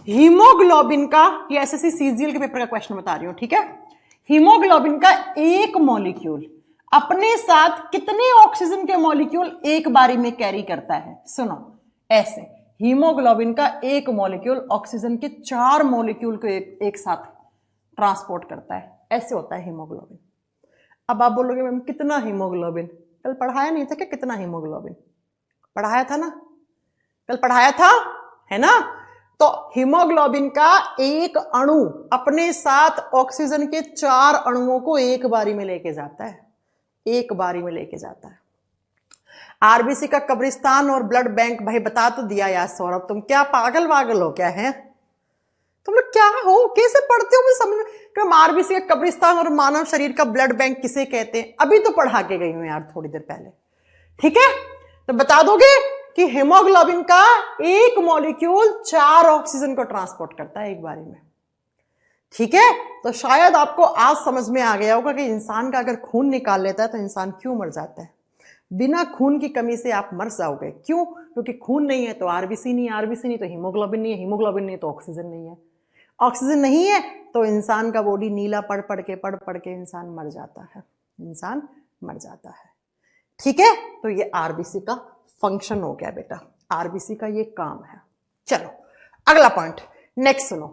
हीमोग्लोबिन का, ये एसएससी सीजीएल के पेपर का क्वेश्चन बता रही हूं। ठीक है, हीमोग्लोबिन का एक मॉलिक्यूल अपने साथ कितने ऑक्सीजन के मॉलिक्यूल एक बारी में कैरी करता है? सुनो ऐसे, हीमोग्लोबिन का एक मॉलिक्यूल ऑक्सीजन के 4 मॉलिक्यूल को एक साथ ट्रांसपोर्ट करता है, ऐसे होता है हीमोग्लोबिन। अब आप बोलोगे मैम कितना हीमोग्लोबिन? कल पढ़ाया नहीं था क्या कितना हीमोग्लोबिन? पढ़ाया था ना, कल पढ़ाया था, है ना? तो हीमोग्लोबिन का एक अणु अपने साथ ऑक्सीजन के 4 अणुओं को एक बारी में लेके जाता है, एक बारी में लेके जाता है। आरबीसी का कब्रिस्तान और ब्लड बैंक, भाई बता तो दिया यार सौरभ, तुम क्या पागल वागल हो क्या है? तुम लोग क्या हो, कैसे पढ़ते हो मुझे समझ में? आरबीसी का कब्रिस्तान और मानव शरीर का ब्लड बैंक किसे कहते हैं? अभी तो पढ़ा के गई हूं यार थोड़ी देर पहले। ठीक है, तो बता दोगे कि हीमोग्लोबिन का एक मॉलिक्यूल 4 ऑक्सीजन को ट्रांसपोर्ट करता है एक बारी में। ठीक है, तो शायद आपको आज समझ में आ गया होगा कि इंसान का अगर खून निकाल लेता है तो इंसान क्यों मर जाता है। बिना खून की कमी से आप मर जाओगे, क्यों? क्योंकि खून नहीं है तो आरबीसी नहीं, आरबीसी नहीं तो हीमोग्लोबिन नहीं है, हीमोग्लोबिन नहीं तो ऑक्सीजन नहीं है, ऑक्सीजन नहीं है तो इंसान का बॉडी नीला पढ़ पढ़ के इंसान मर जाता है, इंसान मर जाता है। ठीक है, तो ये आरबीसी का फंक्शन हो गया बेटा, आरबीसी का ये काम है। चलो अगला पॉइंट, नेक्स्ट सुनो।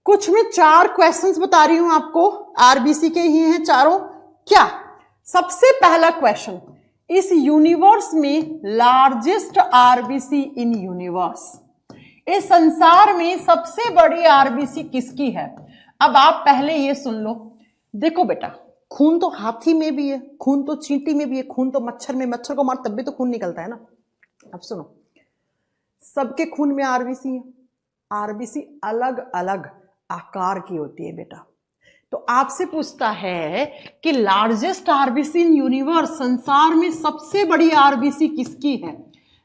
कुछ में 4 क्वेश्चंस बता रही हूं आपको, आरबीसी के ही हैं चारों। क्या? सबसे पहला क्वेश्चन, इस यूनिवर्स में लार्जेस्ट आरबीसी इन यूनिवर्स, इस संसार में सबसे बड़ी आरबीसी किसकी है? अब आप पहले ये सुन लो, देखो बेटा खून तो हाथी में भी है, खून तो चींटी में भी है, खून तो मच्छर में, मच्छर को मार तब भी तो खून निकलता है ना। अब सुनो, सबके खून में आरबीसी है, आरबीसी अलग अलग आकार की होती है बेटा। तो आपसे पूछता है कि लार्जेस्ट आरबीसी इन यूनिवर्स, संसार में सबसे बड़ी आरबीसी किसकी है?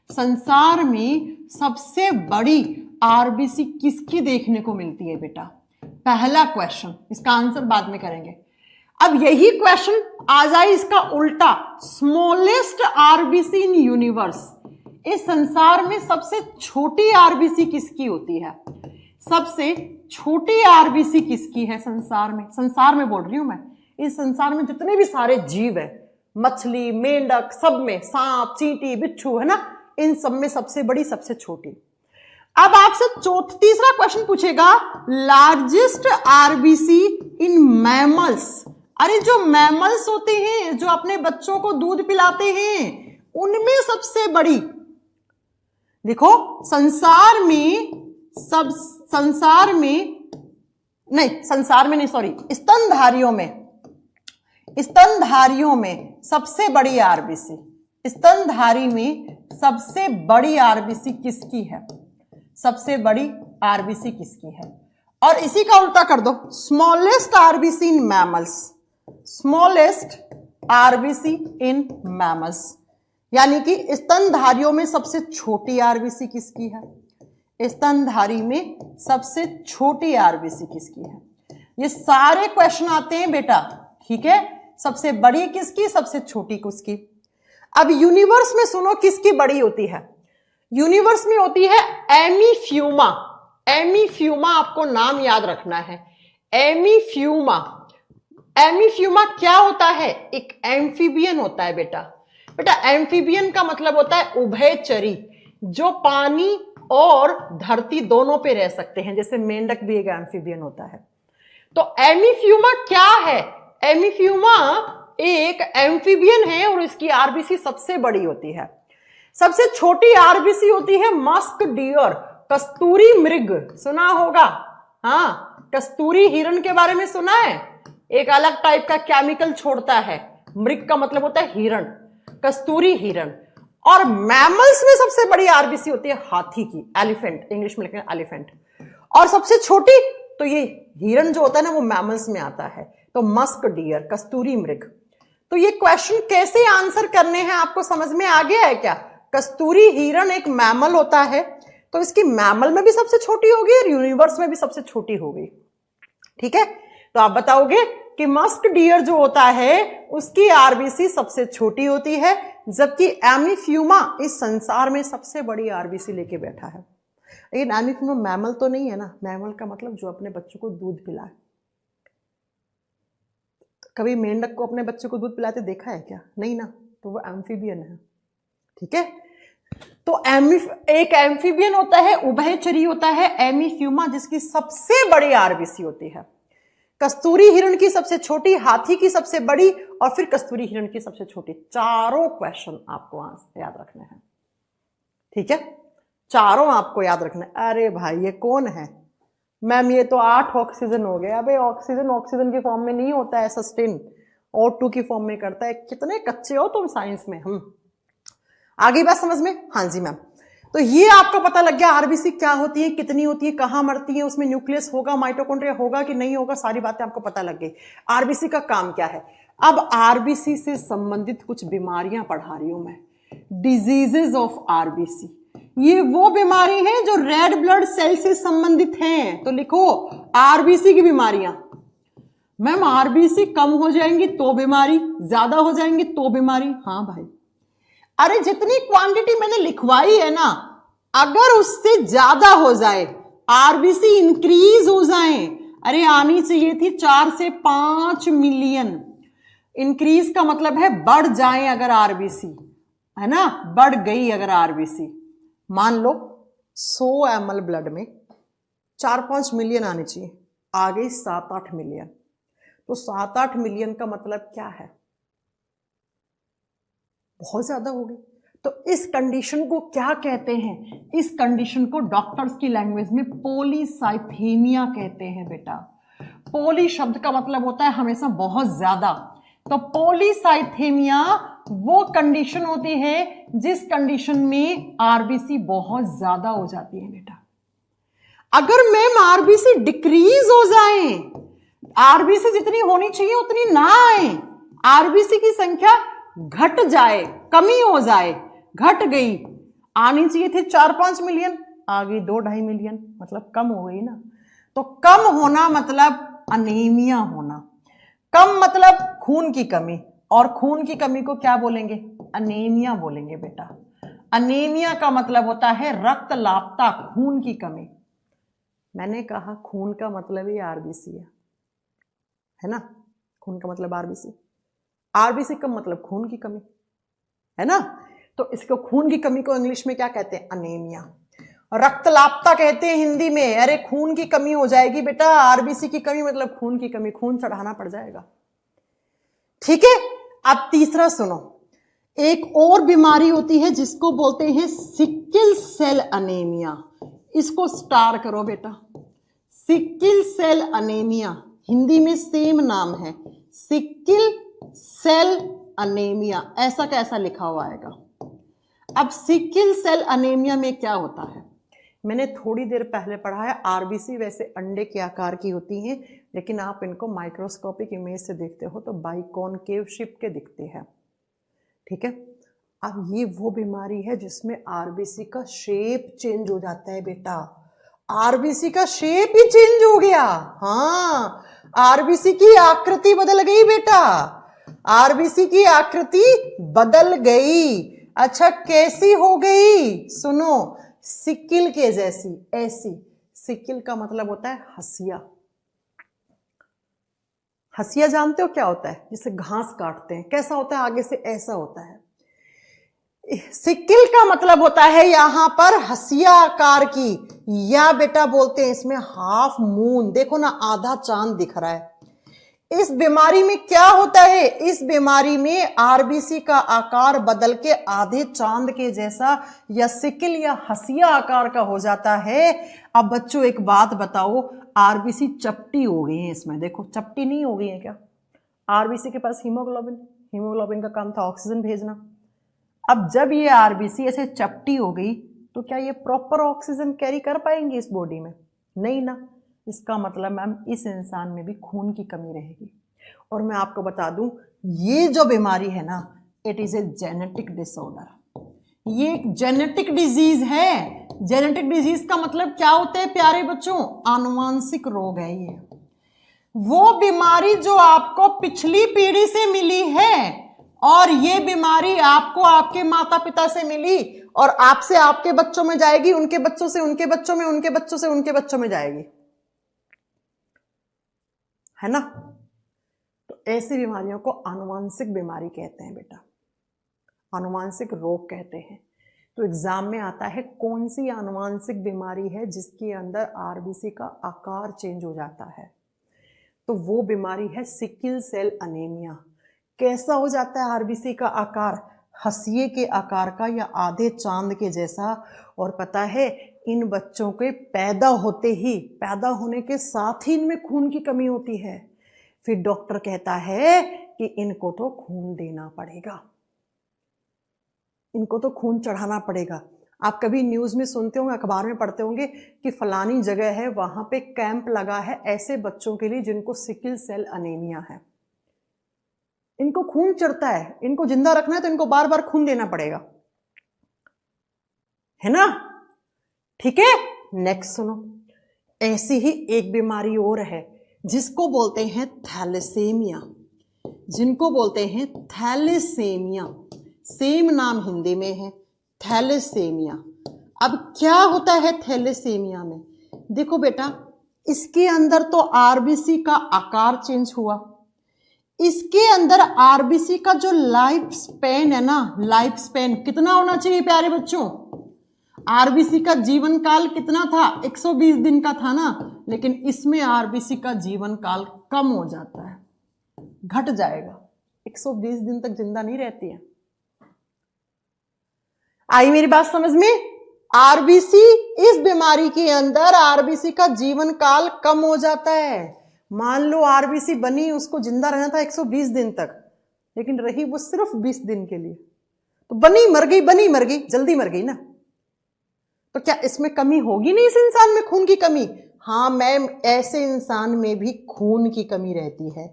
संसार में सबसे बड़ी आरबीसी किसकी देखने को मिलती है बेटा? पहला क्वेश्चन, इसका आंसर बाद में करेंगे। अब यही क्वेश्चन आ जाए इसका उल्टा, स्मॉलेस्ट आरबीसी इन यूनिवर्स, इस संसार में सबसे छोटी आरबीसी किसकी होती है? सबसे छोटी आरबीसी किसकी है संसार में? संसार में बोल रही हूं मैं, इस संसार में जितने भी सारे जीव है, मछली, मेंढक, सब में, सांप, चींटी, बिच्छू, है ना, इन सब में सबसे बड़ी सबसे छोटी। अब आपसे तीसरा क्वेश्चन पूछेगा, लार्जेस्ट आरबीसी इन मैमल्स। अरे जो मैमल्स होते हैं, जो अपने बच्चों को दूध पिलाते हैं, उनमें सबसे बड़ी, देखो संसार में स्तनधारियों में सबसे बड़ी आरबीसी, स्तनधारी में सबसे बड़ी आरबीसी किसकी है? सबसे बड़ी आरबीसी किसकी है? और इसी का उल्टा कर दो, smallest RBC in mammals, smallest RBC in mammals, यानी कि स्तनधारियों में सबसे छोटी आरबीसी किसकी है? स्तनधारी में सबसे छोटी आरबीसी किसकी है? ये सारे क्वेश्चन आते हैं बेटा। ठीक है, सबसे बड़ी किसकी, सबसे छोटी किसकी। अब यूनिवर्स में सुनो किसकी बड़ी होती है? यूनिवर्स में होती है एमीफ्यूमा। एमीफ्यूमा आपको नाम याद रखना है, एमीफ्यूमा। एमीफ्यूमा क्या होता है? एक एम्फीबियन होता है बेटा। बेटा एम्फीबियन का मतलब होता है उभयचरी, जो पानी और धरती दोनों पे रह सकते हैं, जैसे मेंढक भी एक एम्फीबियन होता है। तो एमीफ्यूमा क्या है? एमिफ्यूमा एक एम्फीबियन है और इसकी आरबीसी सबसे बड़ी होती है। सबसे छोटी आरबीसी होती है मस्क डियर, कस्तूरी मृग, सुना होगा। हाँ, कस्तूरी हिरण के बारे में सुना है। एक अलग टाइप का केमिकल छोड़ता है। मृग का मतलब होता है हिरण, कस्तूरी हिरण। और मैमल्स में सबसे बड़ी आरबीसी होती है हाथी की, एलिफेंट, इंग्लिश में लिखते हैं एलिफेंट। और सबसे छोटी तो ये हिरण जो होता है ना, वो मैमल्स में आता है। तो मस्क डियर, कस्तूरी मृग। तो ये क्वेश्चन कैसे आंसर करने हैं आपको समझ में आ गया है क्या? कस्तूरी हिरण एक मैमल होता है, तो इसकी मैमल में भी सबसे छोटी होगी और यूनिवर्स में भी सबसे छोटी होगी। ठीक है, तो आप बताओगे कि मस्क डियर जो होता है उसकी आरबीसी सबसे छोटी होती है, जबकि एमिफ्यूमा इस संसार में सबसे बड़ी आरबीसी लेके बैठा है। लेकिन एमिफ्यूमा मैमल तो नहीं है ना। मैमल का मतलब जो अपने बच्चों को दूध पिलाए। कभी मेंढक को अपने बच्चे को दूध पिलाते देखा है क्या? नहीं ना, तो वो एम्फीबियन है। ठीक है, तो एक एम्फीबियन होता है, उभयचरी होता है एमिफ्यूमा, जिसकी सबसे बड़ी आरबीसी होती है। कस्तूरी हिरण की सबसे छोटी, हाथी की सबसे बड़ी, और फिर कस्तूरी हिरण की सबसे छोटी। चारों क्वेश्चन आपको याद रखने हैं। ठीक है, चारों आपको याद रखना है। अरे भाई ये कौन है मैम? ये तो 8 ऑक्सीजन हो गया। अबे ऑक्सीजन की फॉर्म में नहीं होता है, सस्टेन O2 की फॉर्म में करता है। कितने कच्चे हो तुम साइंस में। आगे बात समझ में? हाँ जी मैम। तो ये आपको पता लग गया आरबीसी क्या होती है, कितनी होती है, कहां मरती है, उसमें न्यूक्लियस होगा, माइटोकॉन्ड्रिया होगा कि नहीं होगा, सारी बातें आपको पता लग गई। आरबीसी का काम क्या है? अब आरबीसी से संबंधित कुछ बीमारियां पढ़ा रही हूं मैं। डिजीजेज ऑफ आरबीसी, ये वो बीमारी है जो रेड ब्लड सेल से संबंधित हैं। तो लिखो आरबीसी की बीमारियां। मैम आरबीसी कम हो जाएंगी तो बीमारी, ज्यादा हो जाएंगी तो बीमारी। हाँ भाई, अरे जितनी क्वांटिटी मैंने लिखवाई है ना, अगर उससे ज्यादा हो जाए, आरबीसी इंक्रीज हो जाए, अरे आनी चाहिए थी 4 से 5 मिलियन। इंक्रीज का मतलब है बढ़ जाए अगर आरबीसी, है ना, बढ़ गई अगर आरबीसी। मान लो 100 ml ब्लड में 4-5 मिलियन आनी चाहिए, आ गई 7-8 मिलियन। तो 7-8 मिलियन का मतलब क्या है? बहुत ज्यादा हो गई। तो इस कंडीशन को क्या कहते हैं? इस कंडीशन को डॉक्टर्स की लैंग्वेज में पॉलीसाइथेमिया कहते हैं बेटा। पॉली शब्द का मतलब होता है हमेशा बहुत ज्यादा। तो पॉलीसाइथेमिया वो कंडीशन होती है जिस कंडीशन में आरबीसी बहुत ज्यादा हो जाती है बेटा। अगर मैम आरबीसी डिक्रीज हो जाए, आरबीसी जितनी होनी चाहिए उतनी ना आए, आरबीसी की संख्या घट जाए, कमी हो जाए, घट गई, आनी चाहिए थी 4-5 मिलियन, आ गई 2-2.5 मिलियन, मतलब कम हो गई ना। तो कम होना मतलब अनीमिया होना। कम मतलब खून की कमी, और खून की कमी को क्या बोलेंगे? अनीमिया बोलेंगे बेटा। अनीमिया का मतलब होता है रक्तलापता, खून की कमी। मैंने कहा खून का मतलब ही आरबीसी है ना। खून का मतलब आरबीसी, आरबीसी का मतलब खून की कमी, है ना। तो इसको खून की कमी को इंग्लिश में क्या कहते हैं? अनीमिया। रक्तलापता कहते हैं हिंदी में। अरे खून की कमी हो जाएगी बेटा, आरबीसी की कमी मतलब खून की कमी, खून चढ़ाना पड़ जाएगा। ठीक है, अब तीसरा सुनो। एक और बीमारी होती है जिसको बोलते हैं सिकिल सेल अनीमिया। इसको स्टार करो बेटा, सिकिल सेल अनीमिया। हिंदी में सेम नाम है, सिकिल सेल अनीमिया, ऐसा कैसा लिखा हुआ आएगा। अब सिकिल सेल अनीमिया में क्या होता है? मैंने थोड़ी देर पहले पढ़ा है, आरबीसी वैसे अंडे के आकार की होती हैं, लेकिन आप इनको माइक्रोस्कोपिक इमेज से देखते हो तो बाइकॉनकेव शेप के दिखते हैं। ठीक है, अब ये वो बीमारी है जिसमें आरबीसी का शेप चेंज हो जाता है बेटा। आरबीसी का शेप ही चेंज हो गया। हाँ, आरबीसी की आकृति बदल गई बेटा, आरबीसी की आकृति बदल गई। अच्छा कैसी हो गई? सुनो, सिकिल के जैसी, ऐसी। सिकिल का मतलब होता है हसिया। हसिया जानते हो क्या होता है? जिसे घास काटते हैं, कैसा होता है? आगे से ऐसा होता है। सिकिल का मतलब होता है यहां पर हसिया आकार की, या बेटा बोलते हैं इसमें हाफ मून। देखो ना, आधा चांद दिख रहा है। इस बीमारी में क्या होता है, इस बीमारी में आरबीसी का आकार बदल के आधे चांद के जैसा या सिकिल या हसिया आकार का हो जाता है। अब बच्चों एक बात बताओ, आरबीसी चपटी हो गई है, इसमें देखो चपटी नहीं हो गई है क्या? आरबीसी के पास हीमोग्लोबिन का काम था ऑक्सीजन भेजना। अब जब ये आरबीसी ऐसे चपटी हो गई तो क्या ये प्रॉपर ऑक्सीजन कैरी कर पाएंगे इस बॉडी में? नहीं ना। इसका मतलब मैम इस इंसान में भी खून की कमी रहेगी। और मैं आपको बता दूं, ये जो बीमारी है ना, it is a genetic disorder. ये एक जेनेटिक डिजीज है। जेनेटिक डिजीज का मतलब क्या होता है प्यारे बच्चों? आनुवांशिक रोग है ये। वो बीमारी जो आपको पिछली पीढ़ी से मिली है और ये बीमारी आपको आपके माता पिता से मिली और आपसे आपके बच्चों में जाएगी, उनके बच्चों से उनके बच्चों में, उनके बच्चों से उनके बच्चों में जाएगी, है ना? तो ऐसी बीमारियों को आनुवांशिक बीमारी कहते हैं बेटा, आनुवांशिक रोग कहते हैं। तो एग्जाम में आता है कौन सी आनुवांशिक बीमारी है जिसके अंदर आरबीसी का आकार चेंज हो जाता है? तो वो बीमारी है सिकिल सेल अनीमिया। कैसा हो जाता है आरबीसी का आकार? हंसिए के आकार का या आधे चांद के जैसा। और पता है इन बच्चों के पैदा होने के साथ ही इनमें खून की कमी होती है। फिर डॉक्टर कहता है कि इनको तो खून देना पड़ेगा, इनको तो खून चढ़ाना पड़ेगा। आप कभी न्यूज में सुनते होंगे, अखबार में पढ़ते होंगे कि फलानी जगह है, वहां पे कैंप लगा है ऐसे बच्चों के लिए जिनको सिकिल सेल अनीमिया है। इनको खून चढ़ता है, इनको जिंदा रखना है तो इनको बार बार खून देना पड़ेगा, है ना? ठीक है, नेक्स्ट सुनो। ऐसी ही एक बीमारी और है जिसको बोलते हैं थैलेसेमिया, जिनको बोलते हैं थैलेसेमिया। सेम नाम हिंदी में है, थैलेसेमिया। अब क्या होता है थैलेसेमिया में? देखो बेटा, इसके अंदर तो आरबीसी का आकार चेंज हुआ, इसके अंदर आरबीसी का जो लाइफ स्पैन है ना, लाइफ स्पैन कितना होना चाहिए प्यारे बच्चों? आरबीसी का जीवन काल कितना था? 120 दिन का था ना, लेकिन इसमें आरबीसी का जीवन काल कम हो जाता है, घट जाएगा, 120 दिन तक जिंदा नहीं रहती है। आई मेरी बात समझ में? आरबीसी, इस बीमारी के अंदर आरबीसी का जीवन काल कम हो जाता है। मान लो आरबीसी बनी, उसको जिंदा रहना था 120 दिन तक, लेकिन रही वो सिर्फ 20 दिन के लिए, तो बनी मर गई, जल्दी मर गई ना। तो क्या इसमें कमी होगी नहीं? इस इंसान में खून की कमी? हाँ मैम, ऐसे इंसान में भी खून की कमी रहती है।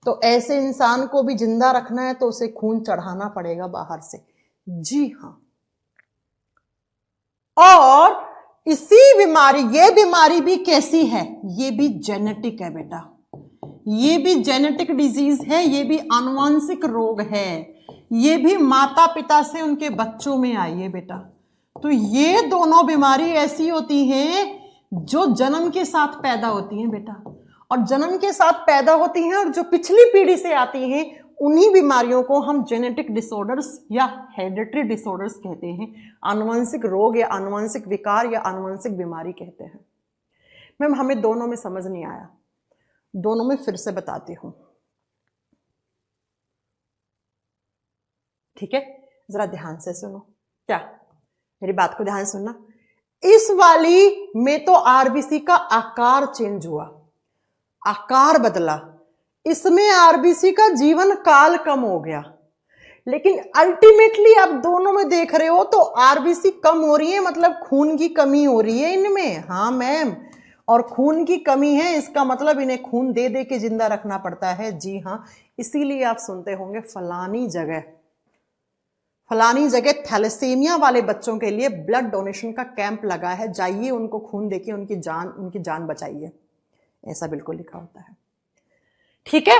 तो ऐसे इंसान को भी जिंदा रखना है तो उसे खून चढ़ाना पड़ेगा बाहर से। जी हाँ। और इसी बीमारी, ये बीमारी भी कैसी है? ये भी जेनेटिक है बेटा, ये भी जेनेटिक डिजीज है, ये भी आनुवांशिक रोग है, ये भी माता पिता से उनके बच्चों में आई है बेटा। तो ये दोनों बीमारी ऐसी होती हैं जो जन्म के साथ पैदा होती हैं बेटा, और जन्म के साथ पैदा होती हैं और जो पिछली पीढ़ी से आती हैं, उन्हीं बीमारियों को हम जेनेटिक डिसऑर्डर्स या हेरिडिटरी डिसऑर्डर्स कहते हैं, आनुवंशिक रोग या आनुवंशिक विकार या आनुवंशिक बीमारी कहते हैं। मैम हमें दोनों में समझ नहीं आया, दोनों में फिर से बताती हूं, ठीक है? जरा ध्यान से सुनो, क्या मेरी बात को ध्यान सुनना। इस वाली में तो आरबीसी का आकार चेंज हुआ, आकार बदला, इसमें आरबीसी का जीवन काल कम हो गया, लेकिन अल्टीमेटली आप दोनों में देख रहे हो तो आरबीसी कम हो रही है, मतलब खून की कमी हो रही है इनमें। हाँ मैम, और खून की कमी है, इसका मतलब इन्हें खून दे दे के जिंदा रखना पड़ता है। जी हाँ, इसीलिए आप सुनते होंगे फलानी जगह थैलेसीमिया वाले बच्चों के लिए ब्लड डोनेशन का कैंप लगा है, जाइए उनको खून देके उनकी जान बचाइए, ऐसा बिल्कुल लिखा होता है। ठीक है,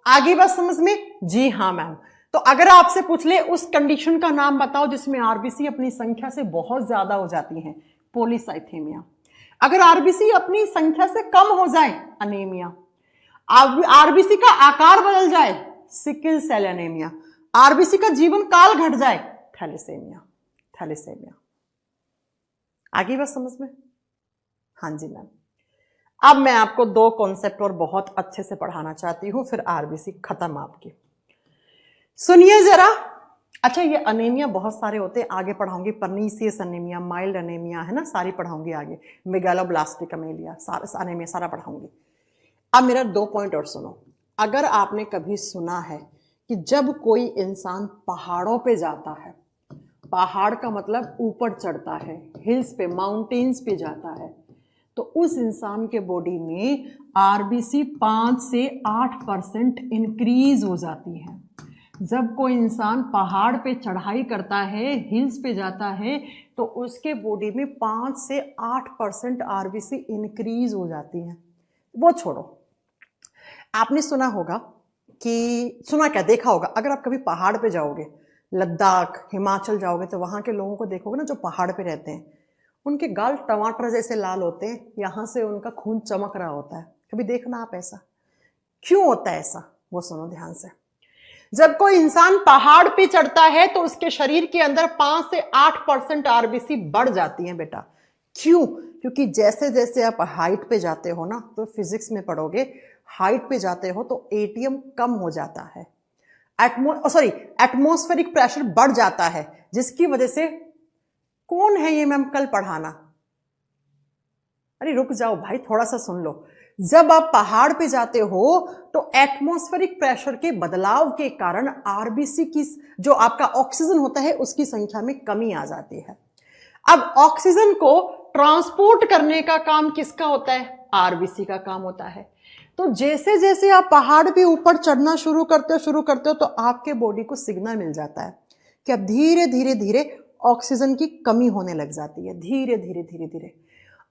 आगे बात समझ में? जी हाँ मैम। तो अगर आपसे पूछ ले उस कंडीशन का नाम बताओ जिसमें आरबीसी अपनी संख्या से बहुत ज्यादा हो जाती है, पॉलीसाइथेमिया। अगर आरबीसी अपनी संख्या से कम हो जाए, अनीमिया। आरबीसी का आकार बदल जाए, सिकिल सेल एनीमिया। आरबीसी का जीवन काल घट जाए, थैलेसेमिया। आगे बात समझ में? हाँ जी मैम। अब मैं आपको दो कॉन्सेप्ट और बहुत अच्छे से पढ़ाना चाहती हूं, फिर आरबीसी खत्म आपकी। सुनिए जरा। अच्छा, ये अनेमिया बहुत सारे होते हैं, आगे पढ़ाऊंगी। पर्नीसियस अनेमिया, माइल्ड अनेमिया, है ना, सारी पढ़ाऊंगी आगे। मेगालोब्लास्टिक अमेलिया, सारा अनेमिया सारा पढ़ाऊंगी। अब मेरा 2 पॉइंट और सुनो। अगर आपने कभी सुना है कि जब कोई इंसान पहाड़ों पे जाता है, पहाड़ का मतलब ऊपर चढ़ता है, हिल्स पे, माउंटेन्स पे जाता है, तो उस इंसान के बॉडी में आरबीसी 5 से 8% इंक्रीज हो जाती है। जब कोई इंसान पहाड़ पे चढ़ाई करता है, हिल्स पे जाता है, तो उसके बॉडी में 5 से 8% आरबीसी इंक्रीज हो जाती है। वो छोड़ो, आपने सुना होगा कि, सुना क्या, देखा होगा, अगर आप कभी पहाड़ पे जाओगे, लद्दाख, हिमाचल जाओगे, तो वहां के लोगों को देखोगे ना जो पहाड़ पे रहते हैं, उनके गाल टमाटर जैसे लाल होते हैं, यहां से उनका खून चमक रहा होता है। कभी देखना आप ऐसा, क्यों होता है ऐसा, वो सुनो ध्यान से। जब कोई इंसान पहाड़ पे चढ़ता है तो उसके शरीर के अंदर 5 से 8% आरबीसी बढ़ जाती है बेटा। क्यों? क्योंकि जैसे जैसे आप हाइट पे जाते हो ना, तो फिजिक्स में पढ़ोगे, हाइट पे जाते हो तो एटीएम कम हो जाता है, एटमॉस्फेरिक प्रेशर बढ़ जाता है, जिसकी वजह से, कौन है ये मैम कल पढ़ाना, अरे रुक जाओ भाई, थोड़ा सा सुन लो। जब आप पहाड़ पे जाते हो तो एटमॉस्फेरिक प्रेशर के बदलाव के कारण आरबीसी की जो आपका ऑक्सीजन होता है उसकी संख्या में कमी आ जाती है। अब ऑक्सीजन को ट्रांसपोर्ट करने का काम किसका होता है? आरबीसी का काम होता है। तो जैसे जैसे आप पहाड़ पे ऊपर चढ़ना शुरू करते हो तो आपके बॉडी को सिग्नल मिल जाता है कि अब धीरे धीरे धीरे ऑक्सीजन की कमी होने लग जाती है, धीरे धीरे धीरे धीरे।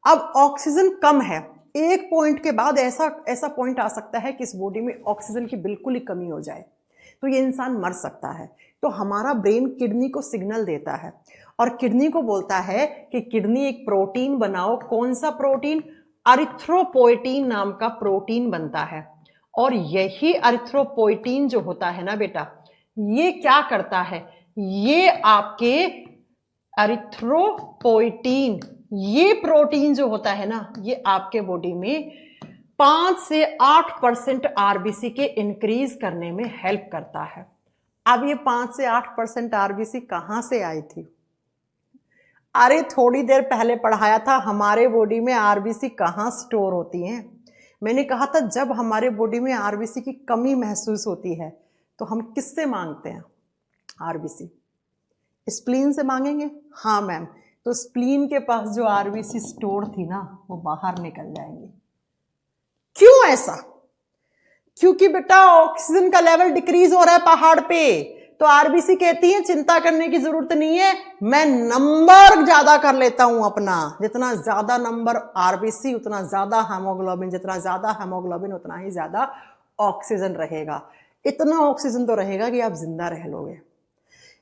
अब ऑक्सीजन कम है, एक पॉइंट के बाद ऐसा पॉइंट आ सकता है कि इस बॉडी में ऑक्सीजन की बिल्कुल ही कमी हो जाए, तो ये इंसान मर सकता है। तो हमारा ब्रेन किडनी को सिग्नल देता है और किडनी को बोलता है कि किडनी एक प्रोटीन बनाओ। कौन सा प्रोटीन? अरिथ्रोपोएटिन नाम का प्रोटीन बनता है। और यही अरिथ्रोपोएटिन जो होता है ना बेटा, ये क्या करता है, ये आपके अरिथ्रोपोएटिन, ये प्रोटीन जो होता है ना, ये आपके बॉडी में 5 से 8% आरबीसी के इंक्रीज करने में हेल्प करता है। अब ये 5 से 8% आरबीसी कहां से आई थी? अरे थोड़ी देर पहले पढ़ाया था, हमारे बॉडी में आरबीसी कहां स्टोर होती हैं। मैंने कहा था जब हमारे बॉडी में आरबीसी की कमी महसूस होती है तो हम किससे मांगते हैं आरबीसी? स्प्लीन से मांगेंगे। हाँ मैम, तो स्प्लीन के पास जो आरबीसी स्टोर थी ना, वो बाहर निकल जाएंगी। क्यों ऐसा? क्योंकि बेटा ऑक्सीजन का लेवल डिक्रीज हो रहा है पहाड़ पे, तो आरबीसी कहती है चिंता करने की जरूरत नहीं है, मैं नंबर ज्यादा कर लेता हूं अपना। जितना ज्यादा नंबर आरबीसी उतना ज्यादा हेमोग्लोबिन, जितना ज्यादा हेमोग्लोबिन उतना ही ज्यादा ऑक्सीजन रहेगा। इतना ऑक्सीजन तो रहेगा कि आप जिंदा रह लोगे।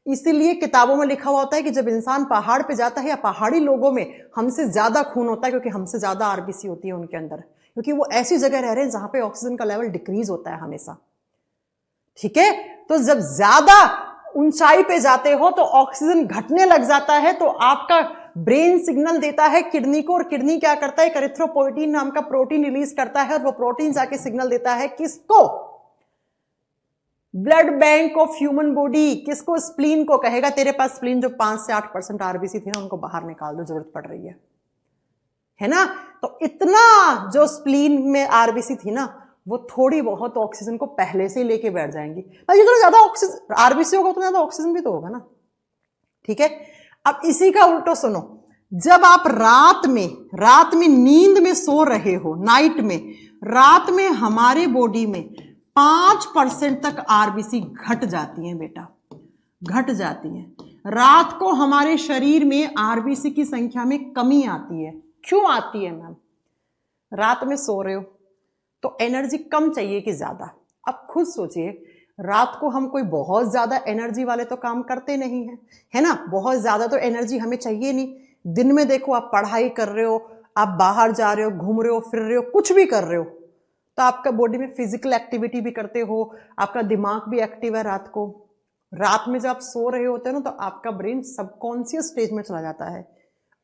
इसीलिए किताबों में लिखा हुआ होता है कि जब इंसान पहाड़ पे जाता है या पहाड़ी लोगों में हमसे ज्यादा खून होता है, क्योंकि हमसे ज्यादा आरबीसी होती है उनके अंदर, क्योंकि वो ऐसी जगह रह रहे हैं जहां पे ऑक्सीजन का लेवल डिक्रीज होता है हमेशा। ठीक है, तो जब ज्यादा ऊंचाई पे जाते हो तो ऑक्सीजन घटने लग जाता है, तो आपका ब्रेन सिग्नल देता है किडनी को, और किडनी क्या करता है, एरिथ्रोपोएटिन नाम का प्रोटीन रिलीज करता है, और वो प्रोटीन जाके सिग्नल देता है किसको? Blood bank of human body. किसको? स्प्लीन को कहेगा तेरे पास स्प्लीन जो 5 से 8% आरबीसी थी ना, उनको बाहर निकाल दो, जरूरत पड़ रही है ना। तो इतना जो स्प्लीन में आरबीसी थी ना, वो थोड़ी बहुत ऑक्सीजन को पहले से ही लेके बैठ जाएंगी। जितना ज्यादा ऑक्सीजन आरबीसी होगा उतना ज्यादा ऑक्सीजन भी तो होगा ना। ठीक है, अब इसी का उल्टो सुनो। जब आप रात में नींद में सो रहे हो, नाइट में, रात में हमारे बॉडी में 5% तक आरबीसी घट जाती है बेटा, घट जाती है। रात को हमारे शरीर में आरबीसी की संख्या में कमी आती है। क्यों आती है मैम? रात में सो रहे हो तो एनर्जी कम चाहिए कि ज्यादा? अब खुद सोचिए, रात को हम कोई बहुत ज्यादा एनर्जी वाले तो काम करते नहीं है, है ना। बहुत ज्यादा तो एनर्जी हमें चाहिए नहीं। दिन में देखो, आप पढ़ाई कर रहे हो, आप बाहर जा रहे हो, घूम रहे हो, फिर रहे हो, कुछ भी कर रहे हो, तो आपका बॉडी में फिजिकल एक्टिविटी भी करते हो, आपका दिमाग भी एक्टिव है रात को। रात में जब आप सो रहे होते हो ना, तो आपका ब्रेन सबकॉन्शियस स्टेज में चला जाता है,